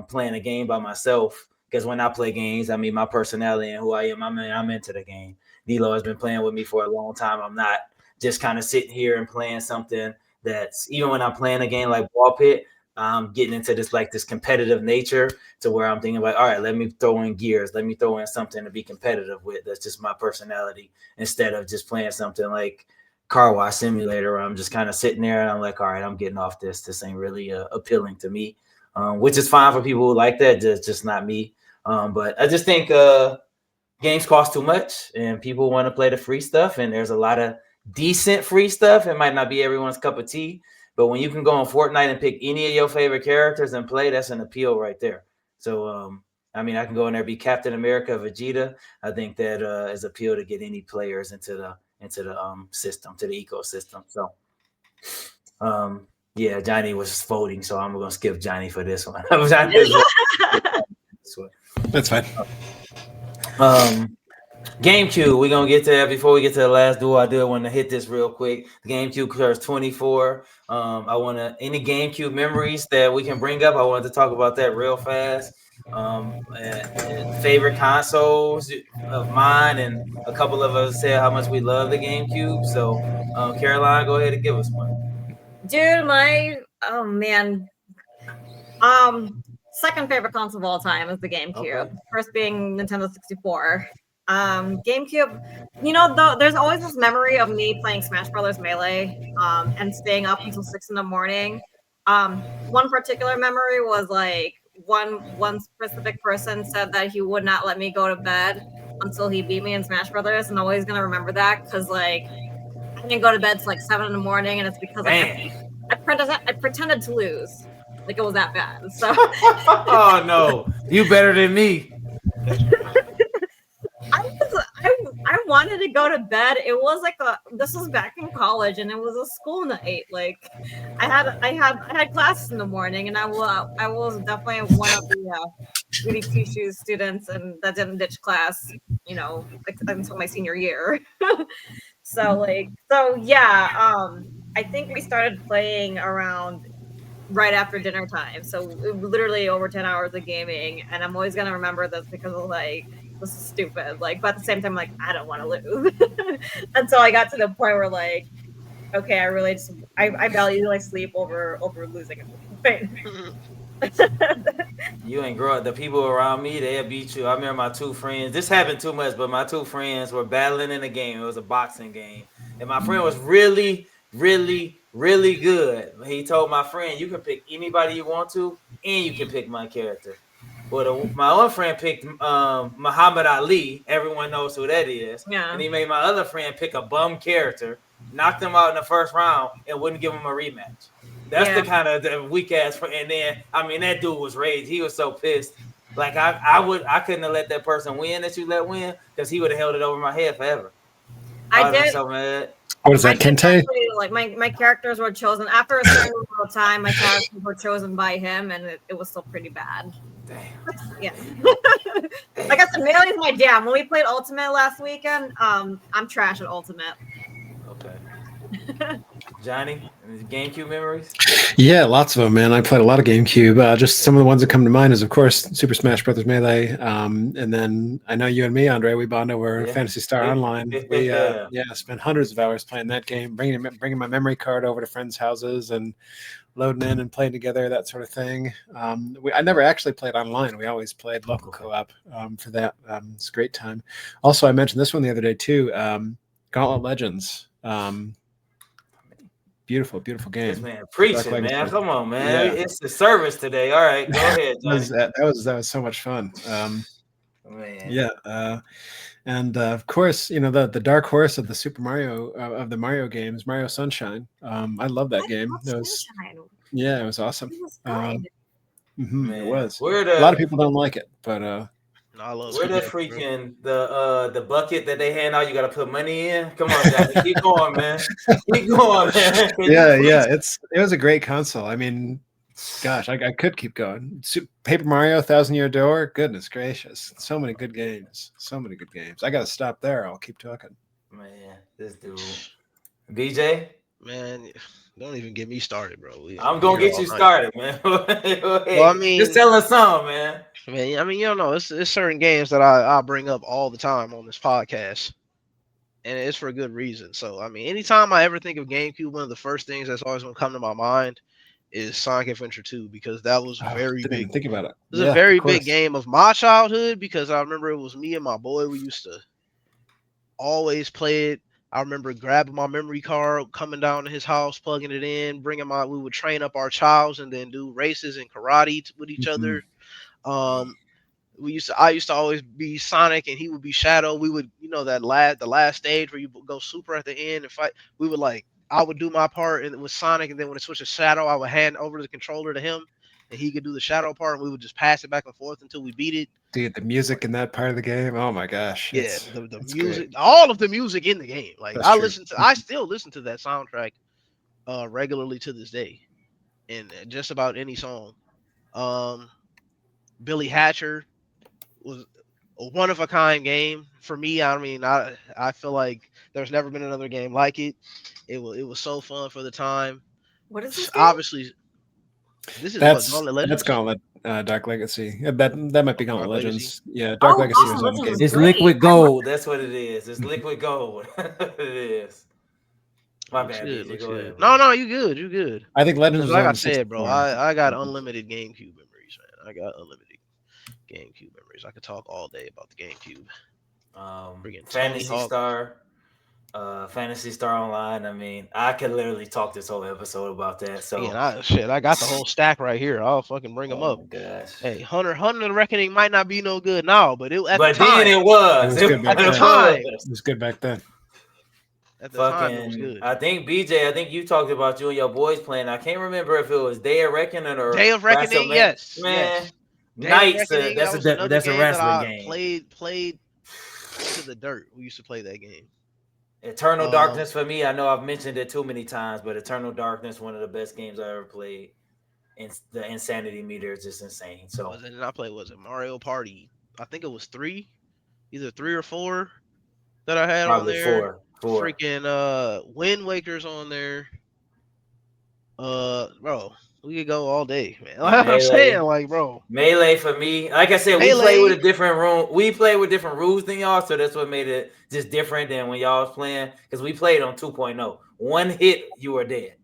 playing a game by myself. Because when I play games, I mean, my personality and who I am, I'm into the game. D'Lo has been playing with me for a long time. I'm not just kind of sitting here and playing something that's, even when I'm playing a game like Ball Pit, I'm getting into this competitive nature to where I'm thinking like, all right, let me throw in gears. Let me throw in something to be competitive with. That's just my personality, instead of just playing something like Car Wash Simulator where I'm just kind of sitting there and I'm like, all right, I'm getting off this. This ain't really appealing to me, which is fine for people who like that. Just not me. But I just think games cost too much and people want to play the free stuff, and there's a lot of decent free stuff. It might not be everyone's cup of tea, but when you can go on Fortnite and pick any of your favorite characters and play, that's an appeal right there. So I mean, I can go in there, be Captain America, Vegeta. I think that is appeal to get any players into the system, to the ecosystem. So yeah, Johnny was voting, so I'm gonna skip Johnny for this one.
That's fine.
GameCube, we're gonna get to that before we get to the last duel. I do want to hit this real quick. The GameCube turns 24. I want to any GameCube memories that we can bring up. I wanted to talk about that real fast. Favorite consoles of mine, and a couple of us said how much we love the GameCube. So, Caroline, go ahead and give us one.
Dude, oh man, second favorite console of all time is the GameCube. Okay. First being Nintendo 64. GameCube, there's always this memory of me playing Smash Brothers Melee and staying up until 6 a.m. One particular memory was like one specific person said that he would not let me go to bed until he beat me in Smash Brothers, and I'm always gonna remember that because like I didn't go to bed till like 7 a.m, and it's because I pretended to lose. Like it was that bad. So
oh no, you better than me.
I wanted to go to bed. It was like this was back in college, and it was a school night. Like I had classes in the morning, and I was definitely one of the goody two shoes students, and that didn't ditch class, until my senior year. So yeah, I think we started playing around right after dinner time. So literally over 10 hours of gaming, and I'm always gonna remember this because of like, this is stupid. Like, but at the same time, like, I don't want to lose. Until I got to the point where like, okay, I value like sleep over losing.
You ain't grow up. The people around me, they'll beat you. I remember my two friends. This happened too much, but my two friends were battling in a game. It was a boxing game. And my friend was really, really, really good. He told my friend, you can pick anybody you want to, and you can pick my character. Well, my other friend picked Muhammad Ali. Everyone knows who that is.
Yeah.
And he made my other friend pick a bum character, knocked him out in the first round, and wouldn't give him a rematch. That's the kind of the weak ass friend. And then, I mean, that dude was raged. He was so pissed. Like I couldn't have let that person win that you let win, because he would have held it over my head forever. I did. So mad.
What is that, Kente?
Like my characters were chosen after a certain amount of time. My characters were chosen by him, and it was still pretty bad.
Damn.
Yeah. Like I said, Melee's my jam. When we played Ultimate last weekend, I'm trash at Ultimate.
Okay. Johnny, GameCube memories?
Yeah, lots of them, man. I played a lot of GameCube. Just some of the ones that come to mind is, of course, Super Smash Brothers Melee. And then I know you and me, Andre, we bond over Phantasy Star Online. We spent hundreds of hours playing that game, bringing my memory card over to friends' houses and loading in and playing together, that sort of thing. I never actually played online. We always played local co-op for that. It's a great time. Also, I mentioned this one the other day too, Gauntlet Legends. Beautiful game.
This man preaching, man. Come on, man. Yeah. It's the service today. All right, go ahead, Johnny.
that was so much fun.
Man.
Yeah. And of course, you know, the dark horse of the Super Mario of the Mario games, Mario Sunshine. I love that game. It was awesome.
It was good.
It was.
A
lot of people don't like it, but
where the freaking the bucket that they hand out, you got to put money in. Come on, Johnny. Keep going, man. Keep going, man.
Yeah. It was a great console. I mean, gosh, I could keep going. Paper Mario, 1,000 Year Door. Goodness gracious, so many good games. I got to stop there. I'll keep talking.
Man, this dude, BJ.
Man, don't even get me started, bro.
I'm gonna get you started, man.
Well, I mean,
just tell us something, man.
Man, I mean, you know, it's certain games that I bring up all the time on this podcast, and it's for a good reason. So, I mean, anytime I ever think of GameCube, one of the first things that's always going to come to my mind is Sonic Adventure 2, because that was very big.
Even think about it.
It was a very big game of my childhood, because I remember it was me and my boy. We used to always play it. I remember grabbing my memory card, coming down to his house, plugging it in, we would train up our childs and then do races and karate with each other. I used to always be Sonic and he would be Shadow. We would, you know, the last stage where you go super at the end and fight. I would do my part and it was Sonic, and then when it switched to Shadow, I would hand over the controller to him and he could do the Shadow part, and we would just pass it back and forth until we beat it.
Dude, the music in that part of the game, oh my gosh.
Yeah, the music, all of the music in the game. Like I still listen to that soundtrack regularly to this day. And just about any song. Billy Hatcher was a one-of-a-kind game for me. I mean, I feel like there's never been another game like it. It was so fun for the time.
What is this?
Obviously, Gauntlet Legends.
That's Gauntlet Dark Legacy. That might be Gauntlet Legends. Yeah, Dark Legacy was on the game.
It's Liquid Gold. That's what it is. It's Liquid Gold. It is. My bad.
Good. No, you good. You good.
I think Legends was
like I said, bro. I got unlimited GameCube memories, man. I got unlimited GameCube memories. I could talk all day about the GameCube.
Fantasy Star Online. I mean, I could literally talk this whole episode about that. So
I got the whole stack right here. I'll fucking bring them up.
Gosh.
Hey, Hunter the Reckoning might not be no good now, but then
it was.
It was good back then.
At the time, it was good.
I think BJ, you talked about you and your boys playing. I can't remember if it was Day of Reckoning or
Day of Reckoning. Yes,
man.
Yes.
Nights. That's a wrestling game.
Played to the dirt. We used to play that game.
Eternal Darkness for me. I know I've mentioned it too many times, but Eternal Darkness, one of the best games I ever played. And the insanity meter is just insane. So
was it Mario Party? I think it was either 3 or 4 that I had
probably
on there.
4.
Freaking Wind Waker's on there. Bro, we could go all day, man. Like I'm saying, like, bro.
Melee for me, like I said, we play with a different room. We play with different rules than y'all, so that's what made it just different than when y'all was playing. Because we played on 2.0. One hit, you were dead.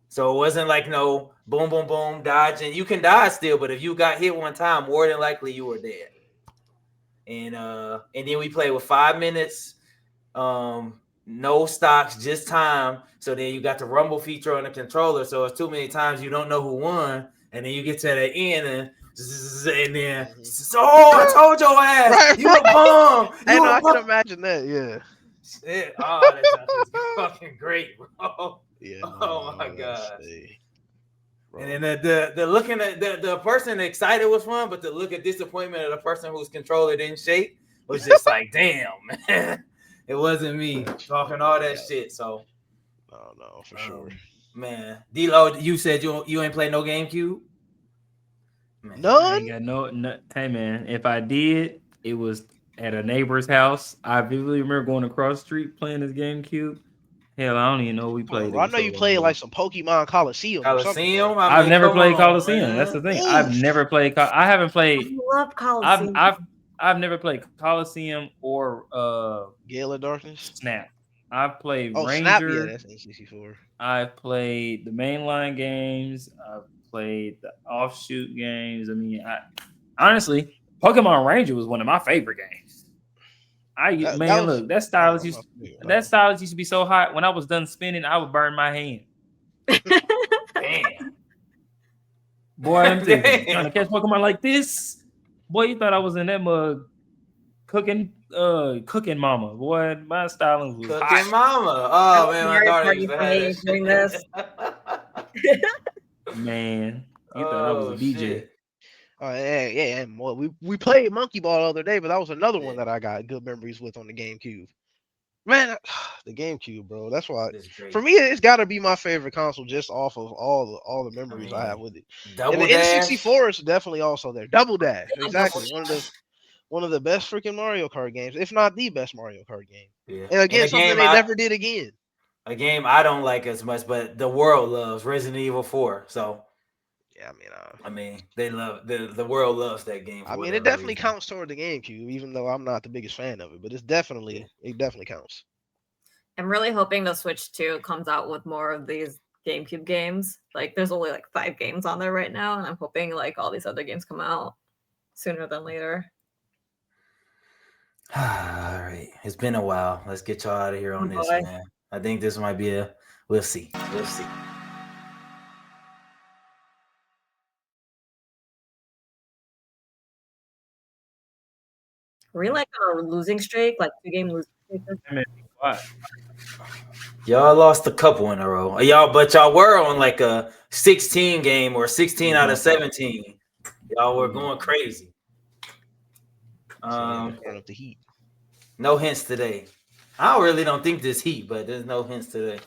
So it wasn't like no boom, boom, boom, dodge. And you can dodge still, but if you got hit one time, more than likely you were dead. And then we played with 5 minutes, no stocks, just time. So then you got the rumble feature on the controller. So it's too many times you don't know who won. And then you get to the end and then I told your ass,
Right,
you a bum.
I can imagine that, yeah.
Shit. Oh, that stuff is fucking great, bro.
Yeah.
Oh my god.
Bro.
And then the looking at the person excited was fun, but the look of disappointment of the person whose controller didn't shake was just like, damn, man. It wasn't me talking all that shit. So
no, for sure.
Man. D-Lo, you said you ain't play no GameCube?
Man.
None? I ain't got no. Hey man, if I did, it was at a neighbor's house. I vividly remember going across the street playing this GameCube. Hell, I don't even know we played.
Bro, I know you played like some Pokemon Coliseum.
Coliseum?
I've never played Coliseum. That's the thing.
Oof.
I've never played. I haven't played.
I love Coliseum.
I've never played Coliseum or
Gale of Darkness.
Snap. I've played Ranger.
Snap, yeah, that's N64.
I've played the mainline games. I've played the offshoot games. I mean, honestly, Pokemon Ranger was one of my favorite games. That stylus used to be so hot. When I was done spinning, I would burn my hand. Damn. Boy, I'm trying to catch Pokemon like this. Boy, you thought I was in that mug cooking mama. Boy, my stylus was
cooking
hot.
Mama. Oh man, my daughter used to have
doing this.
Man, you thought I was a DJ.
Shit.
Oh yeah. We played Monkey Ball the other day, but that was another one that I got good memories with on the GameCube. Man, the GameCube, bro. That's why for me it's got to be my favorite console just off of all the memories I have with it. And the N64 is definitely also there. Double Dash, exactly. One of the best freaking Mario Kart games, if not the best Mario Kart game. Yeah. And again, something they never did again.
A game I don't like as much, but the world loves Resident Evil 4. So
yeah,
I mean, they love the world loves that game.
I mean, it definitely counts toward the GameCube, even though I'm not the biggest fan of it. But it definitely counts.
I'm really hoping the Switch 2 comes out with more of these GameCube games. Like, there's only like 5 games on there right now, and I'm hoping like all these other games come out sooner than later.
All right, it's been a while. Let's get y'all out of here on this, man. I think this might be we'll see.
Are we like on a losing streak, like 2-game losing streak?
Y'all lost a couple in a row. But y'all were on like a 16 game or 16 out of 17. Y'all were going crazy.
The heat.
No hints today. I really don't think this heat, but there's no hints today.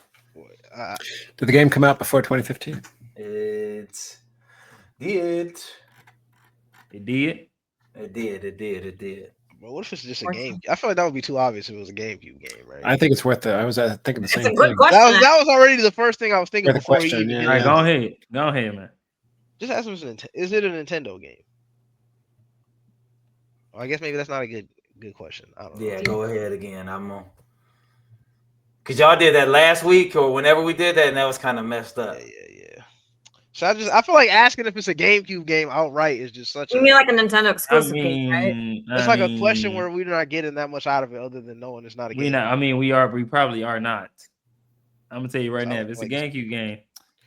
Did the game come out before 2015?
It did. It did.
Well, what if it's just a game? I feel like that would be too obvious if it was a GameCube game, right?
I think it's worth it. I was thinking the same thing.
That was already the first thing I was thinking before you even.
All right, go ahead, man.
Just ask if is it a Nintendo game? Well, I guess maybe that's not a good question. I don't know.
Yeah, go ahead again. I'm on. Cause y'all did that last week or whenever we did that, and that was kind of messed up.
Yeah. So I feel like asking if it's a GameCube game outright is just such.
You mean like a Nintendo exclusive game, right?
It's like a question where we're not getting that much out of it, other than knowing it's not a game.
We probably are not. I'm gonna tell you right now, if it's a GameCube game.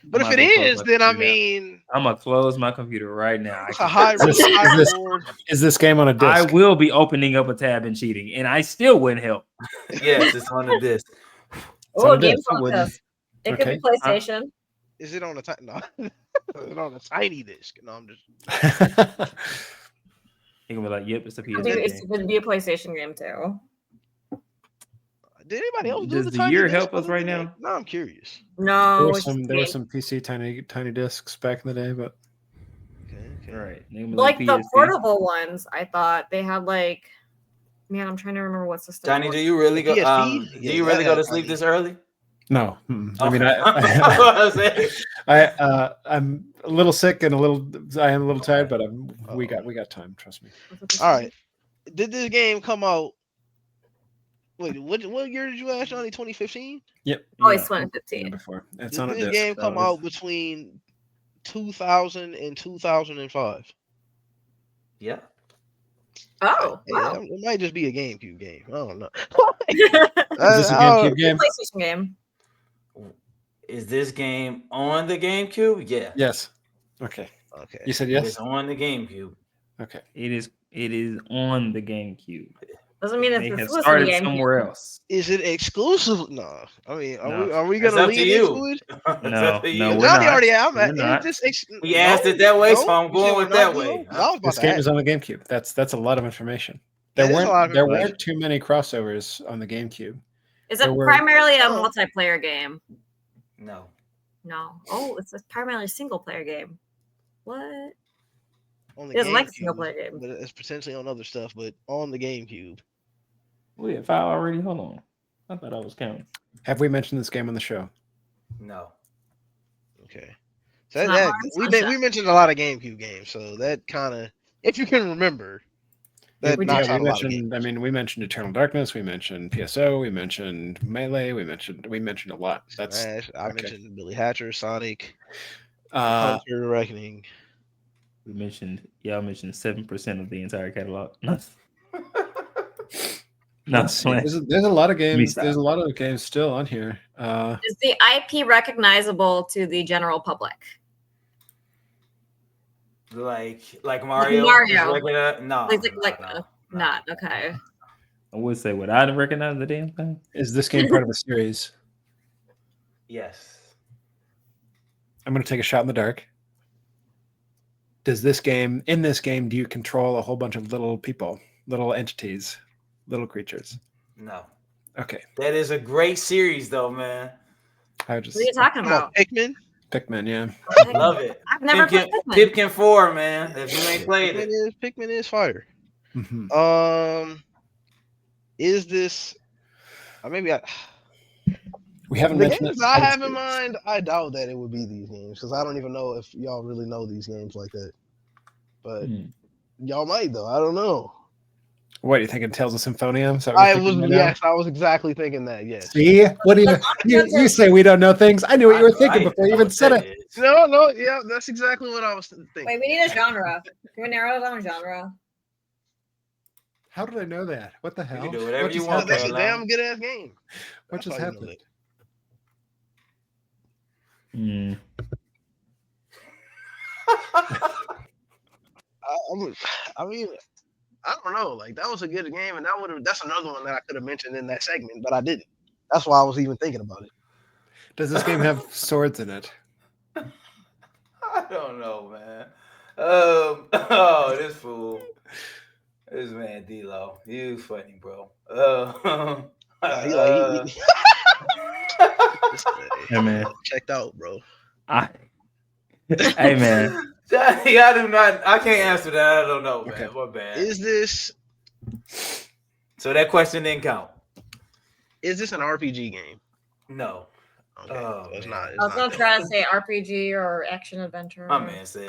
But if it is, then I mean,
I'm gonna close my computer right now.
It's a high reward.
Is this game on a disc?
I will be opening up a tab and cheating, and I still wouldn't help.
Yes, it's on a disc.
Oh, game podcast. It could be PlayStation.
Is it on a tiny? No, is it on a tiny disc? No, I'm just.
He can be like, "Yep, it's a PS."
It could be a PlayStation game too.
Did anybody else
do the year help us right now?
No, I'm curious.
No,
there were some PC tiny discs back in the day, but
okay.
All right,
like the portable ones. I thought they had like, man, I'm trying to remember what system.
Johnny, do you really go? Do you really go to sleep this early?
No, I mean I'm a little sick and I am a little tired, but we got time. Trust me.
All right, did this game come out Wait, what year did you ask, Johnny? 2015?
Yep.
Oh, it's
Yeah,
2015.
before. It's
Did
on a
this
disc.
game
so
come
it's-
out between 2000 and 2005?
Yeah.
Oh,
Yeah,
wow.
it might just be a GameCube game. I don't know.
Is this a GameCube game?
PlayStation game.
Is this game on the GameCube? Yeah.
Yes. Okay.
Okay.
You said
It
yes?
is on the GameCube.
Okay.
It is on the GameCube.
Doesn't mean it's
They have
exclusive to
started
GameCube.
somewhere else.
Is it exclusive? No. I mean,
No.
are we
That's
gonna
up to
lead
you.
into it?
That's
No,
up to you.
no, we're
Johnny
not.
already out.
We're not.
We asked it that way, so I'm going with that way.
I was about
This
to
game
ask.
is on the GameCube. That's a lot of information.
That is a lot of
There
information.
weren't too many crossovers on the GameCube.
Is
There
it
were-
primarily a
Oh.
multiplayer game?
No.
No. Oh, it's a primarily single player game. What?
On the
It doesn't like a
GameCube,
single player game.
but it's potentially on other stuff. But on the GameCube,
Wait, if I already hold on. I thought I was counting.
Have we mentioned this game on the show?
No.
okay.
It's
So
not
that
Mario
we
Sunshine.
we mentioned a lot of GameCube games, so that kind of, if you can remember, that
We
knocks
did.
out a
we
lot of games.
mentioned. I mean, we mentioned Eternal Darkness. We mentioned PSO. We mentioned Melee. We mentioned a lot. That's
Smash. I
okay.
mentioned Billy Hatcher, Sonic,
uh,
Hunter Reckoning.
Y'all mentioned 7% of the entire catalog.
let's see. There's a lot of games.
stop.
There's a lot of games still on here.
Is the IP recognizable to the general public?
Like Mario.
Mario.
No.
Not okay.
I would say, would I recognize the damn thing?
Is this game part of a series?
Yes.
I'm going to take a shot in the dark. In this game, do you control a whole bunch of little people, little entities, little creatures?
No.
Okay.
That is a great series, though, man.
I just
What are you talking about?
Pikmin.
Pikmin, yeah.
Love it.
I've never played Pikmin.
Pipkin 4, man. If you ain't played it.
Pikmin is fire.
Mhm.
Is this?
We haven't
The
mentioned
games
it.
I have in mind, I doubt that it would be these games because I don't even know if y'all really know these games like that. But y'all might though. I don't know.
What are you thinking? Tales of Symphonia?
I was exactly thinking that. Yes.
See, what do you say? We don't know things. I knew what you were thinking before you even said it.
No. Yeah, that's exactly what I was thinking.
Wait, we need a genre. Can we narrow down a genre?
How did I know that? What the hell?
can do whatever
What
you
just
want,
That's
happened?
a damn good ass game.
What just happened?
I mean, I don't know. Like that was a good game, and that's another one that I could have mentioned in that segment, but I didn't. That's why I was even thinking about it.
Does this game have swords in it?
I don't know, man. Oh, this fool. This man D-Lo. You funny, bro.
Hey, man.
Checked out, bro.
Hey, man.
I can't answer that. I don't know, man.
Okay.
What bad?
Is this
So that question didn't count.
an RPG game?
No.
Okay,
Oh,
so it's
man.
not.
I was gonna try to say RPG or action adventure.
My man said.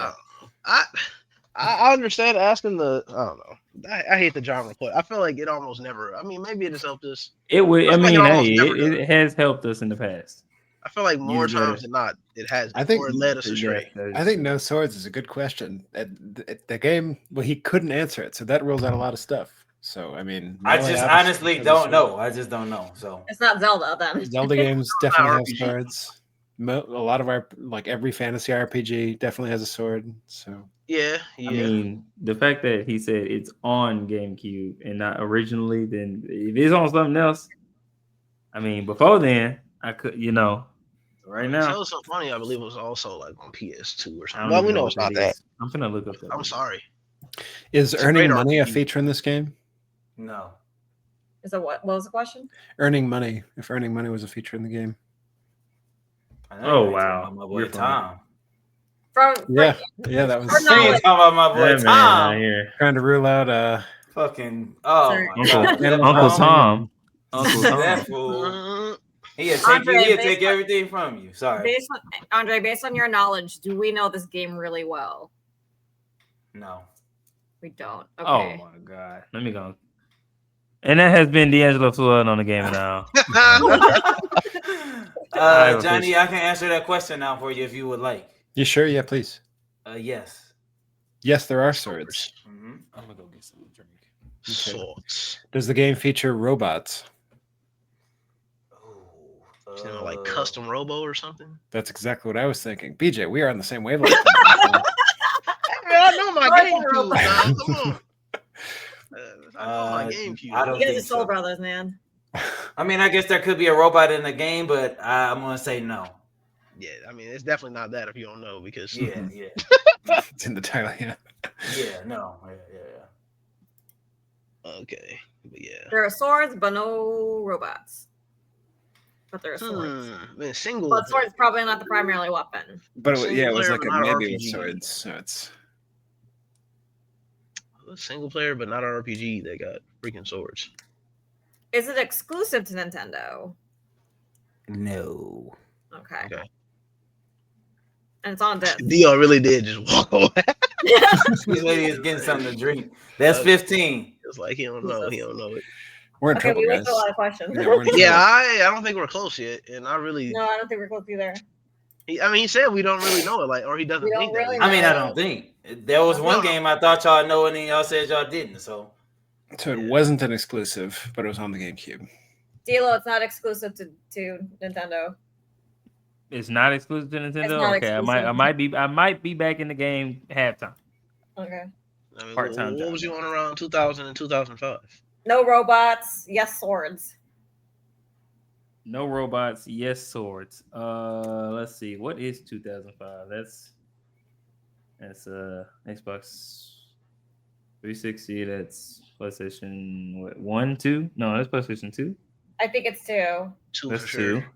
I understand asking the. I don't know. I hate the genre question. I feel like it almost never. I mean, maybe it has helped us.
It would. I
I feel like
mean,
it almost
hey,
never
it has helped us in the past.
I feel like more
You better-
times than not, it has.
I think-
or it led us astray.
I think no swords is a good question. The game, well, he couldn't answer it, so that rules out a lot of stuff. So, I mean,
I
Melee
just
obviously
honestly
has a
don't
sword.
know. I just don't know. So
It's not Zelda then.
Zelda games definitely have
RPG.
swords. A lot of our, like every fantasy RPG definitely has a sword. So
Yeah.
I mean, the fact that he said it's on GameCube and not originally, then if it's on something else, I mean, before then, I could, right now.
Tales of Symphonia, I believe, was also like on PS2 or
I
something.
don't
Well, we
even
know
what
it's not
that
that.
is. I'm finna look up that.
I'm sorry.
is
It's a
earning
great
money a
RPG.
feature in this game?
no.
Is it what? What was the question?
Earning money. If earning money was a feature in the game.
I
Oh,
know you ain't
wow.
talking about my boy
You're funny.
Tom.
Yeah, that was
For
You ain't talking about my boy
That man
Tom.
right here.
trying to rule out
Fucking
Sorry.
my God.
Uncle Tom.
Uncle that fool.
Mm,
He'll
Andre,
take
based on-
everything from you. Sorry.
Based on your knowledge, do we know this game really well?
No.
We don't.
Oh
Okay.
my god. Let me go. And that has been D'Angelo Flood on the Game Now.
Johnny, I can answer that question now for you if you would like.
You sure? Yeah, please.
Yes.
Yes, there are swords.
Mm-hmm.
I'm gonna go get some drink.
Okay.
Swords.
Does the game feature robots?
Like custom robo or something?
That's exactly what I was thinking. BJ, we are on the same wavelength.
I know my GameCube, man. Come on. I know my GameCube.
I don't
You guys
think
are Soul
so.
Brothers, man.
I mean, I guess there could be a robot in the game, but I'm gonna say no.
Yeah, I mean, it's definitely not that if you don't know because
Yeah.
It's in the title, yeah.
No.
Okay, but yeah.
There are swords, but no robots. But there are swords.
Man, single.
But swords is probably not the primary weapon.
But
Single
it was
player,
like
but
a
not
maybe with
RPG.
swords. So it's
Single player, but not an RPG. They got freaking swords.
Is it exclusive to Nintendo?
No.
Okay. And it's on disc.
Dio really did just walk away.
This lady is getting something to drink. That's 15.
It's like he don't know. He don't know it.
we're in
Okay,
trouble,
we
guys.
went through a lot of questions.
Yeah, we're in
Yeah,
trouble.
I don't think we're close yet, and I really.
No, I don't think we're close either.
He said we don't really know it, like, or he doesn't
We don't
think that.
really
we
I mean,
know.
I don't think there was one game I thought y'all know, and then y'all said y'all didn't. So
So it wasn't an exclusive, but it was on the GameCube.
Dilo, it's not exclusive to Nintendo.
It's not exclusive to Nintendo.
not
Okay,
exclusive.
I might be back in the game halftime.
Okay.
I mean,
Part-time
what
job.
was you on around 2000 and 2005?
No robots. Yes, swords.
No robots, yes swords. Let's see. What is 2005? That's Xbox 360. That's PlayStation 1, 2? No, that's PlayStation 2.
I think it's 2.
Two
That's
for sure.
2.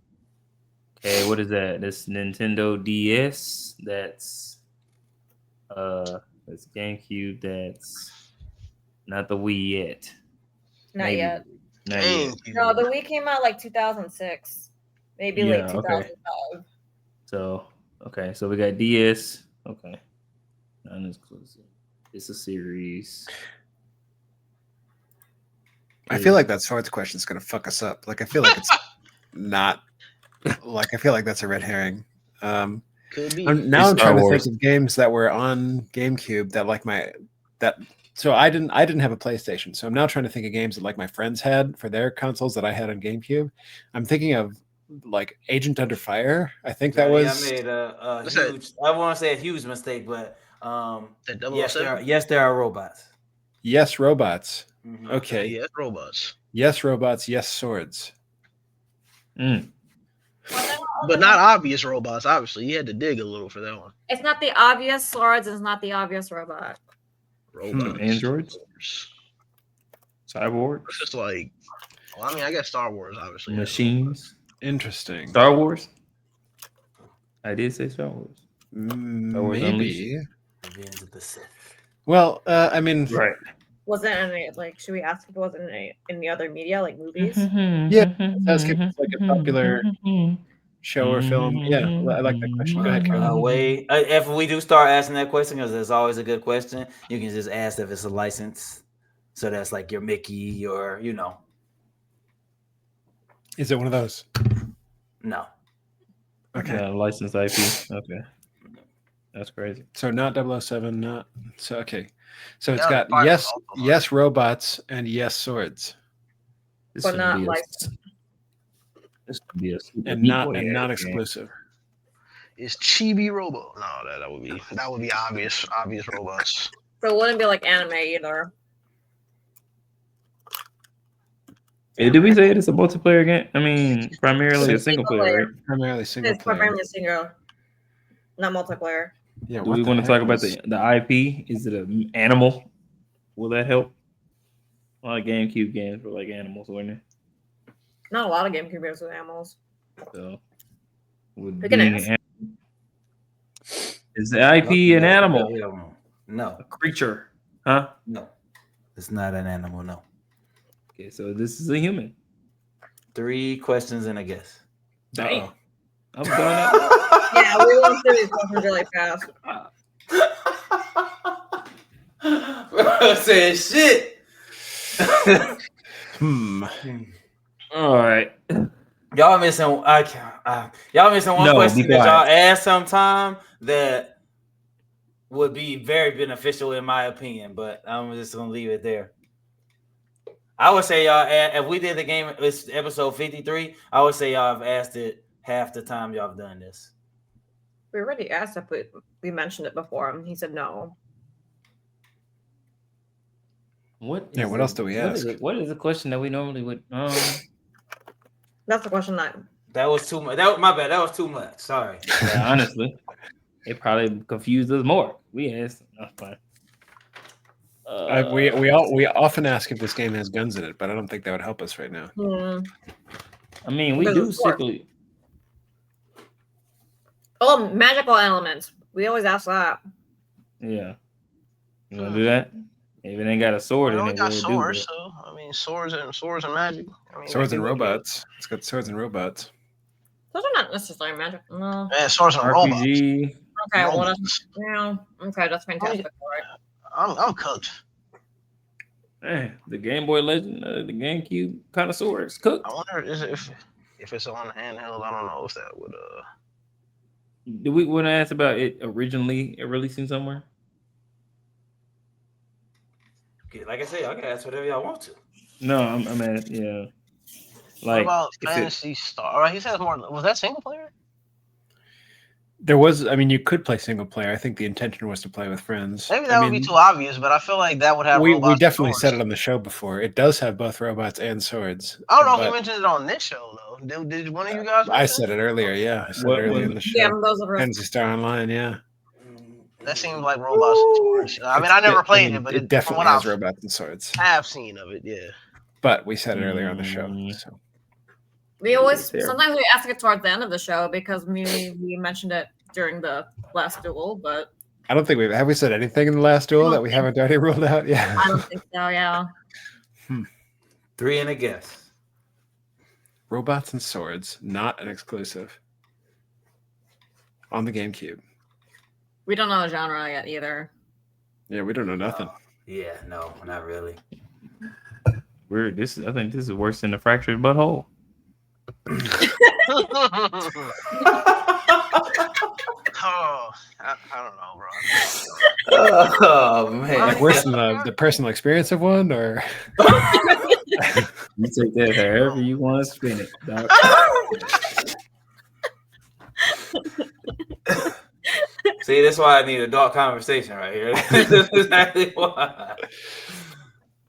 Okay, what is that? That's Nintendo DS. That's GameCube. That's not the Wii yet.
Not
Maybe.
yet.
Not yet.
No, the Wii came out like 2006. Maybe late
Yeah,
2005.
So so we got DS. Okay, non-exclusive. It's a series.
I feel like that swords question is going to fuck us up. Like, I feel like it's not. Like, I feel like that's a red herring.
Could be.
I'm
Star
trying to
Wars.
think of games that were on GameCube that So I didn't have a PlayStation. So I'm now trying to think of games that like my friends had for their consoles that I had on GameCube. I'm thinking of like Agent Under Fire. I think that was.
I made a huge. I want to say a huge mistake, but yes, there are robots.
Yes, robots.
Mhm.
Okay.
Yes, robots.
Yes, robots. Yes, swords.
But not obvious robots, obviously. You had to dig a little for that one.
It's not the obvious swords. It's not the obvious robot.
Robots.
Androids? Cyborg?
It's just like, well, I mean, I guess Star Wars, obviously.
Machines?
Interesting.
Star Wars? I did say Star Wars. Wars
Maybe.
Revenge of the Sith.
Well, I mean,
Right.
Wasn't any like? Should we ask if it wasn't in the other media like movies?
Yeah, that's like a popular show or film. Yeah, I like that question. Go ahead, Kevin.
If we do start asking that question, because it's always a good question, you can just ask if it's a license. So that's like your Mickey or,
Is it one of those?
No.
Okay.
Yeah, licensed IP. Okay. That's crazy.
So not 007, not so okay. So it's
Yeah,
got yes robots and yes swords.
This
But
would
not
be a-
licensed.
This would be a Super
And
Meat
not
Boy
and not
game.
exclusive.
Is Chibi Robo? No, that would be obvious robots.
So it wouldn't be like anime either.
Hey, did we say it's a multiplayer game? I mean, primarily a single player, right?
Primarily single
It's
player.
primarily single, not multiplayer.
Yeah,
Do we want to talk about the IP? Is it an animal? Will that help? A lot of GameCube games were like animals, weren't they?
Not a lot of GameCube games with animals.
So, would
We can
being
ask.
an animal, is the IP an animal?
No.
A creature? Huh?
No. It's not an animal, no.
Okay, so this is a human.
3 questions and a guess.
Dang. I'm going out.
Yeah, we went through these questions really fast.
Bro, saying shit.
All right.
Y'all missing. Y'all missing one question that y'all asked sometime that would be very beneficial in my opinion, but I'm just gonna leave it there. I would say y'all, if we did the game, it's episode 53. I would say y'all have asked it half the time y'all have done this.
We already asked if we mentioned it before, and he said no.
What else do we ask?
What is the question that we normally would?
That's the question
that was too much. My bad. That was too much. Sorry.
Yeah, honestly, it probably confused us more. We asked. That's fine.
We often ask if this game has guns in it, but I don't think that would help us right now.
I mean, we do simply.
Oh, magical elements. We always ask that.
Yeah. You want to do that? If it ain't got a sword in it,
got swords. So I mean, swords and magic. I mean,
swords and robots. It's got swords and robots.
Those are not necessarily magic. No.
Yeah, swords and robots.
Okay, well, okay, that's fantastic.
I'm cooked.
Man, the Game Boy Legend, the GameCube connoisseur is cooked.
I wonder if it's on handheld. I don't know if that would.
Do we want to ask about it originally releasing somewhere?
Okay, like I said, y'all can ask whatever y'all want to.
No, I mean, yeah.
Like, what about Phantasy Star? Right, he says more. Was that single player?
There was. I mean, you could play single player. I think the intention was to play with friends.
Maybe that would be too obvious, but I feel like that would have.
We definitely said it on the show before. It does have both robots and swords.
I don't know if you mentioned it on this show though. Did one of you guys?
I said it earlier. Yeah, I said it earlier in the show.
Yeah, those are
Phantasy Star Online. Yeah.
That seems like robots and swords. I mean, I never played it, but
it definitely has robots and swords.
I have seen of it, yeah.
But we said it earlier on the show. So.
We always sometimes we ask it towards the end of the show because we mentioned it during the last duel, but
I don't think we said anything in the last duel that we haven't already ruled out. Yeah,
I don't think so. Yeah.
3 and a guess.
Robots and swords, not an exclusive on the GameCube.
We don't know the genre yet either.
Yeah, we don't know nothing.
Yeah, no, not really.
I think this is worse than the fractured butthole.
Oh, I don't know, bro.
Oh man,
like worse than the personal experience of one, or
you take that however you want to spin it, dog.
See, that's why I need a dark conversation right here. That's exactly why.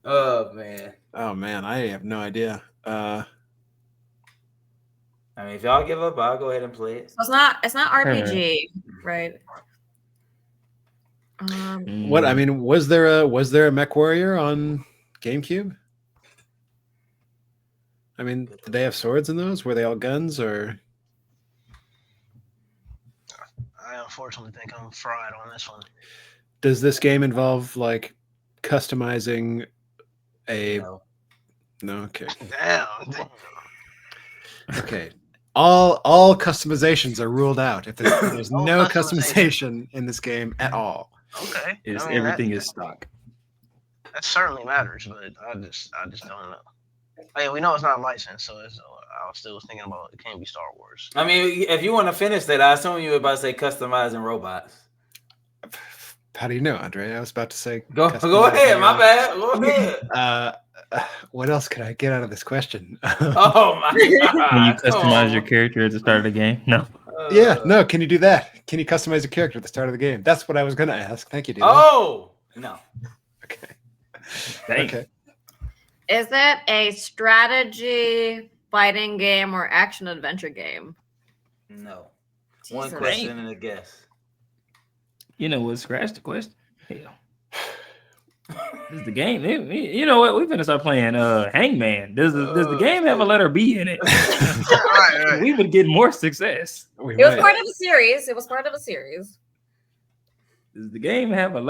Oh man,
I have no idea.
I mean, if y'all give up, I'll go ahead and play it.
So it's not RPG, right?
What I mean, was there a Mech Warrior on GameCube? I mean, did they have swords in those? Were they all guns or?
I unfortunately think I'm fried on this one.
Does this game involve like customizing a? No. Okay.
Damn.
Okay. All customizations are ruled out. If there's no customization in this game at all.
Okay.
Everything is stock.
That certainly matters, but I just don't know. Oh, yeah, we know it's not licensed, so I was still thinking about it can't be Star Wars.
I mean, if you want to finish that, I assume you were about to say customizing robots.
How do you know, Andre? I was about to say
go ahead. My bad. Go ahead.
What else could I get out of this question?
Oh my god!
Can you customize your character at the start of the game? No.
No. Can you do that? Can you customize your character at the start of the game? That's what I was going to ask. Thank you, dude.
Oh no.
Okay.
Dang.
Okay.
Is it a strategy fighting game or action adventure game?
No. One question and a guess.
You know what? Scratch the question. Hell. This is the game. You know what? We're gonna start playing Hangman. Does the game have a letter B in it?
Right.
We would get more success.
It was part of a series.
Does the game have a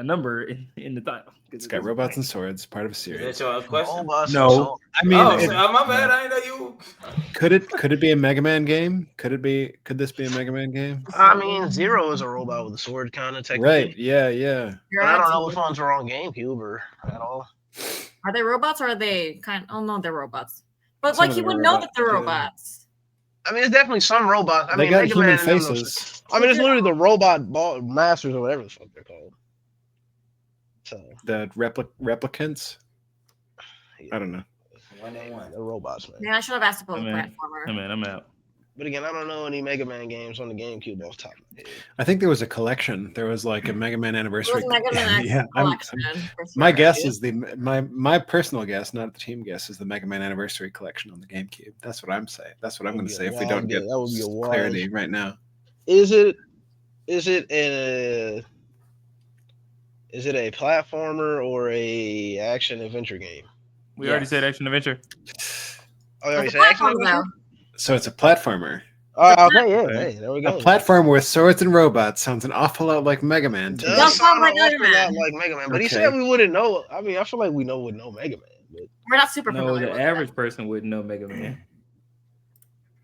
number in the title?
It's got robots and swords, part of a series.
Is that your question?
No. I mean,
my bad. I didn't know you.
Could it be a Mega Man game? Could this be a Mega Man game?
I mean, Zero is a robot with a sword, kind of technically.
Right? Yeah.
But I don't know which ones were on GameCube or at all.
Are they robots or are they kind? Oh no, they're robots. But
Some
like
of
you
them
would
are
know
robots,
that they're
yeah.
robots.
I mean, it's definitely some robots. I
They
mean,
got
Mega
human
Man and them,
faces.
I mean, it's literally the robot masters or whatever the fuck they're called. So
The replicants.
yeah,
I don't know.
1-1.
they're robots, man.
Man, I should have asked about
Hey,
the
man.
platformer.
Hey, man, I'm out.
But again, I don't know any Mega Man games on the GameCube off the top of my head.
I think there was a collection. There was like a Mega Man
It
anniversary.
was Mega Man
yeah,
collection. for
my
sure.
guess is my personal guess, not the team guess, is the Mega Man anniversary collection on the GameCube. That's what I'm saying. That's what I'm going to say if we don't get
That would be a wild
clarity right now.
Is it a platformer or a action adventure game?
We already said action adventure.
Oh, you already
It's a
said action
platform,
adventure?
though.
So it's a platformer.
Okay, yeah.
Okay.
Hey, there we
A
go.
platformer with swords and robots sounds an awful lot like Mega Man to me.
Does sound
sound like
an awful
Mega
lot
Man.
like Mega Man, but he
Okay.
said we wouldn't know. I mean, I feel like we would know Mega Man, but
We're not super
No,
familiar
the
with
average
it.
person wouldn't know Mega Man.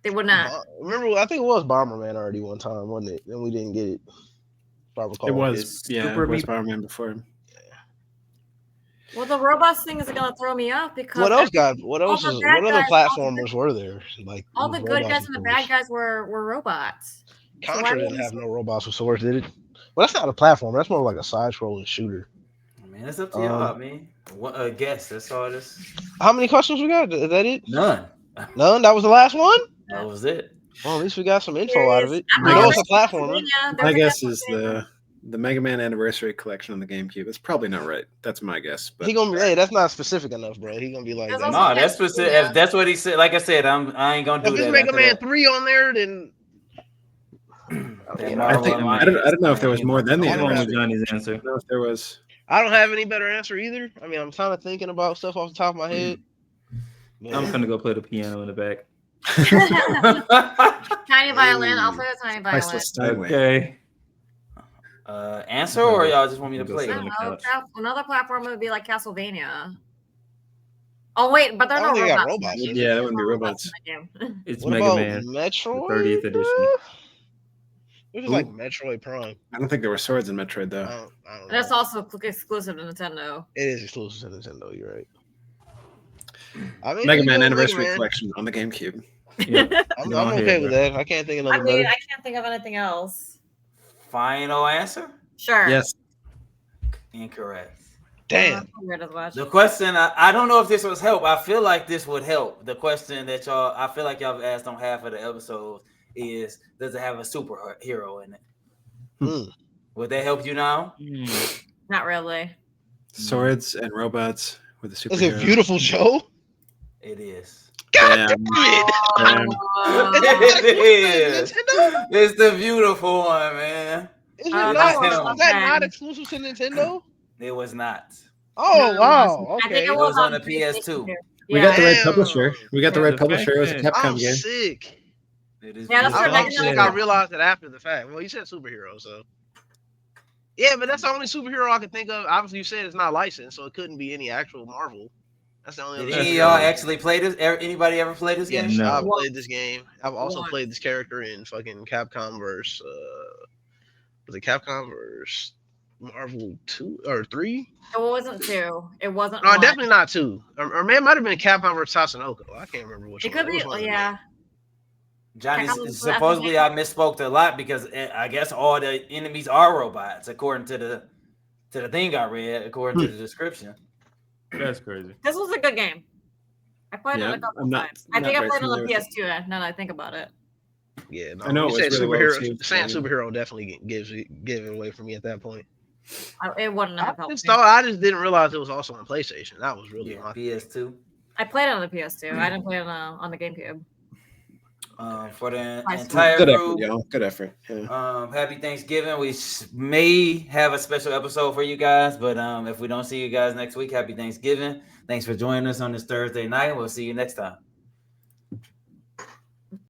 They would not.
remember, I think it was Bomberman already one time, wasn't it? Then we didn't get it. If I recall.
It was,
It's
yeah,
Super
it was
Meat-
Bomberman before.
Well, the robots thing is gonna throw me off because
What other
all the
platformers were there? Like
all the good
robots
guys
with
and the
swords?
bad guys were robots. So why
Contra didn't
wouldn't
have no robots with swords, did it? Well, that's not a platformer. That's more like a side-scrolling shooter.
Man, it's up to y'all, man. What guess? That's all this.
How many questions we got? Is that it?
None.
None. That was the last one.
That was it.
Well, at least we got some info out of it.
I'm
We
like,
know
there's
it's a platformer.
Castlevania,
My
there's a
guess is
Castlevania.
the Mega Man anniversary collection on the GameCube. It's probably not right. That's my guess. But
He gonna be. Hey, that's not specific enough, bro. He gonna be like.
There's
That.
also
No, that's specific.
Castlevania.
If that's what he said. Like I said, I ain't gonna do
If it's
that.
Mega
after
Man
that.
3 on there, then
That
I
Marvel
think
Alliance,
I don't know if there was more than the
I don't
What's
have
anniversary.
Johnny's
I
answer?
don't know if there was.
I don't have any better answer either. I mean, I'm kind of thinking about stuff off the top of my head.
I'm gonna go play the piano in the back.
Tiny violin. I'll play the tiny violin.
Priceless Steinway.
Okay.
Answer or y'all just want me to
Go
play?
sit
I
it?
on
don't
the
know.
couch.
Another platform would be like Castlevania. Oh wait, but there
I
are
don't
no
think they got
robots.
robots.
in it.
is
Yeah,
there?
that wouldn't be
There are
robots.
in that game.
It's
What
Mega
about
Man,
Metroid?
the 30th edition.
Which is
Ooh.
like Metroid Prime.
I don't think there were swords in Metroid
I
though.
don't know.
That's also exclusive to Nintendo.
It is exclusive to Nintendo. You're right. I mean,
Mega
we
Man
go with
anniversary
Mega Man.
collection on the GameCube.
Yep.
I'm
Go
okay
ahead,
with
bro.
that. I can't think of
I
nothing
mean,
better.
I can't think of anything else.
Final answer?
Sure.
Yes.
Incorrect.
Damn.
Weird as much.
The question, I don't know if this was help. I feel like this would help. The question that I feel like y'all have asked on half of the episodes is, does it have a superhero in it?
Mm.
Would that help you now?
Not really.
Swords and robots with a
It's a
superhero.
beautiful show.
It is.
God
Damn.
damn it!
Damn.
It is.
Nintendo?
It's the beautiful one, man.
Is it
that
not?
was
Is that not
okay.
exclusive to Nintendo?
It was not.
Oh
No,
wow!
I think
Okay.
it
It was on the
PlayStation
PS2.
2.
We got the
Yeah.
right publisher. We got the right
Yeah.
publisher. It was a Capcom
I'm
game.
sick.
It is
Yeah, that's
beautiful.
what
I'm
Mega
sick.
Man
I realized it after the fact. Well, you said superhero, so yeah, but that's the only superhero I can think of. Obviously, you said it's not licensed, so it couldn't be any actual Marvel. That's the only.
Did
other
any of
superhero.
y'all actually play this? Anybody ever play this
Yes,
game?
No.
I've played this game. I've also
One.
played this character in fucking Capcom versus was it Capcom versus Marvel 2 or 3?
It wasn't 2. It wasn't
No,
1.
definitely not 2. Or man, it might have been Capcom versus Tatsunoko. I can't remember which
It
one.
could be.
was one of them.
Yeah.
Johnny,
Capcom was
supposedly I misspoke a lot because I guess all the enemies are robots according to the thing I read, according to the description.
That's crazy.
This was a good game. I played
Yeah,
it a couple
I'm not-
times. I think
not
I
very
played it on
familiar
the
with
PS2 now that I think about it.
Yeah, no,
I know
you
it was
said
really well
superhero.
received,
Saying
so-
superhero definitely gives it away for me at that point.
It wouldn't have
I
helped
just
me.
thought I just didn't realize it was also on PlayStation. That was really
Yeah,
my
PS2.
I played it on the PS2. I didn't play it on the GameCube.
For the
Nice.
entire
Good
crew,
effort, y'all. Good effort. Yeah.
happy Thanksgiving. We may have a special episode for you guys, but if we don't see you guys next week, happy Thanksgiving. Thanks for joining us on this Thursday night. We'll see you next time.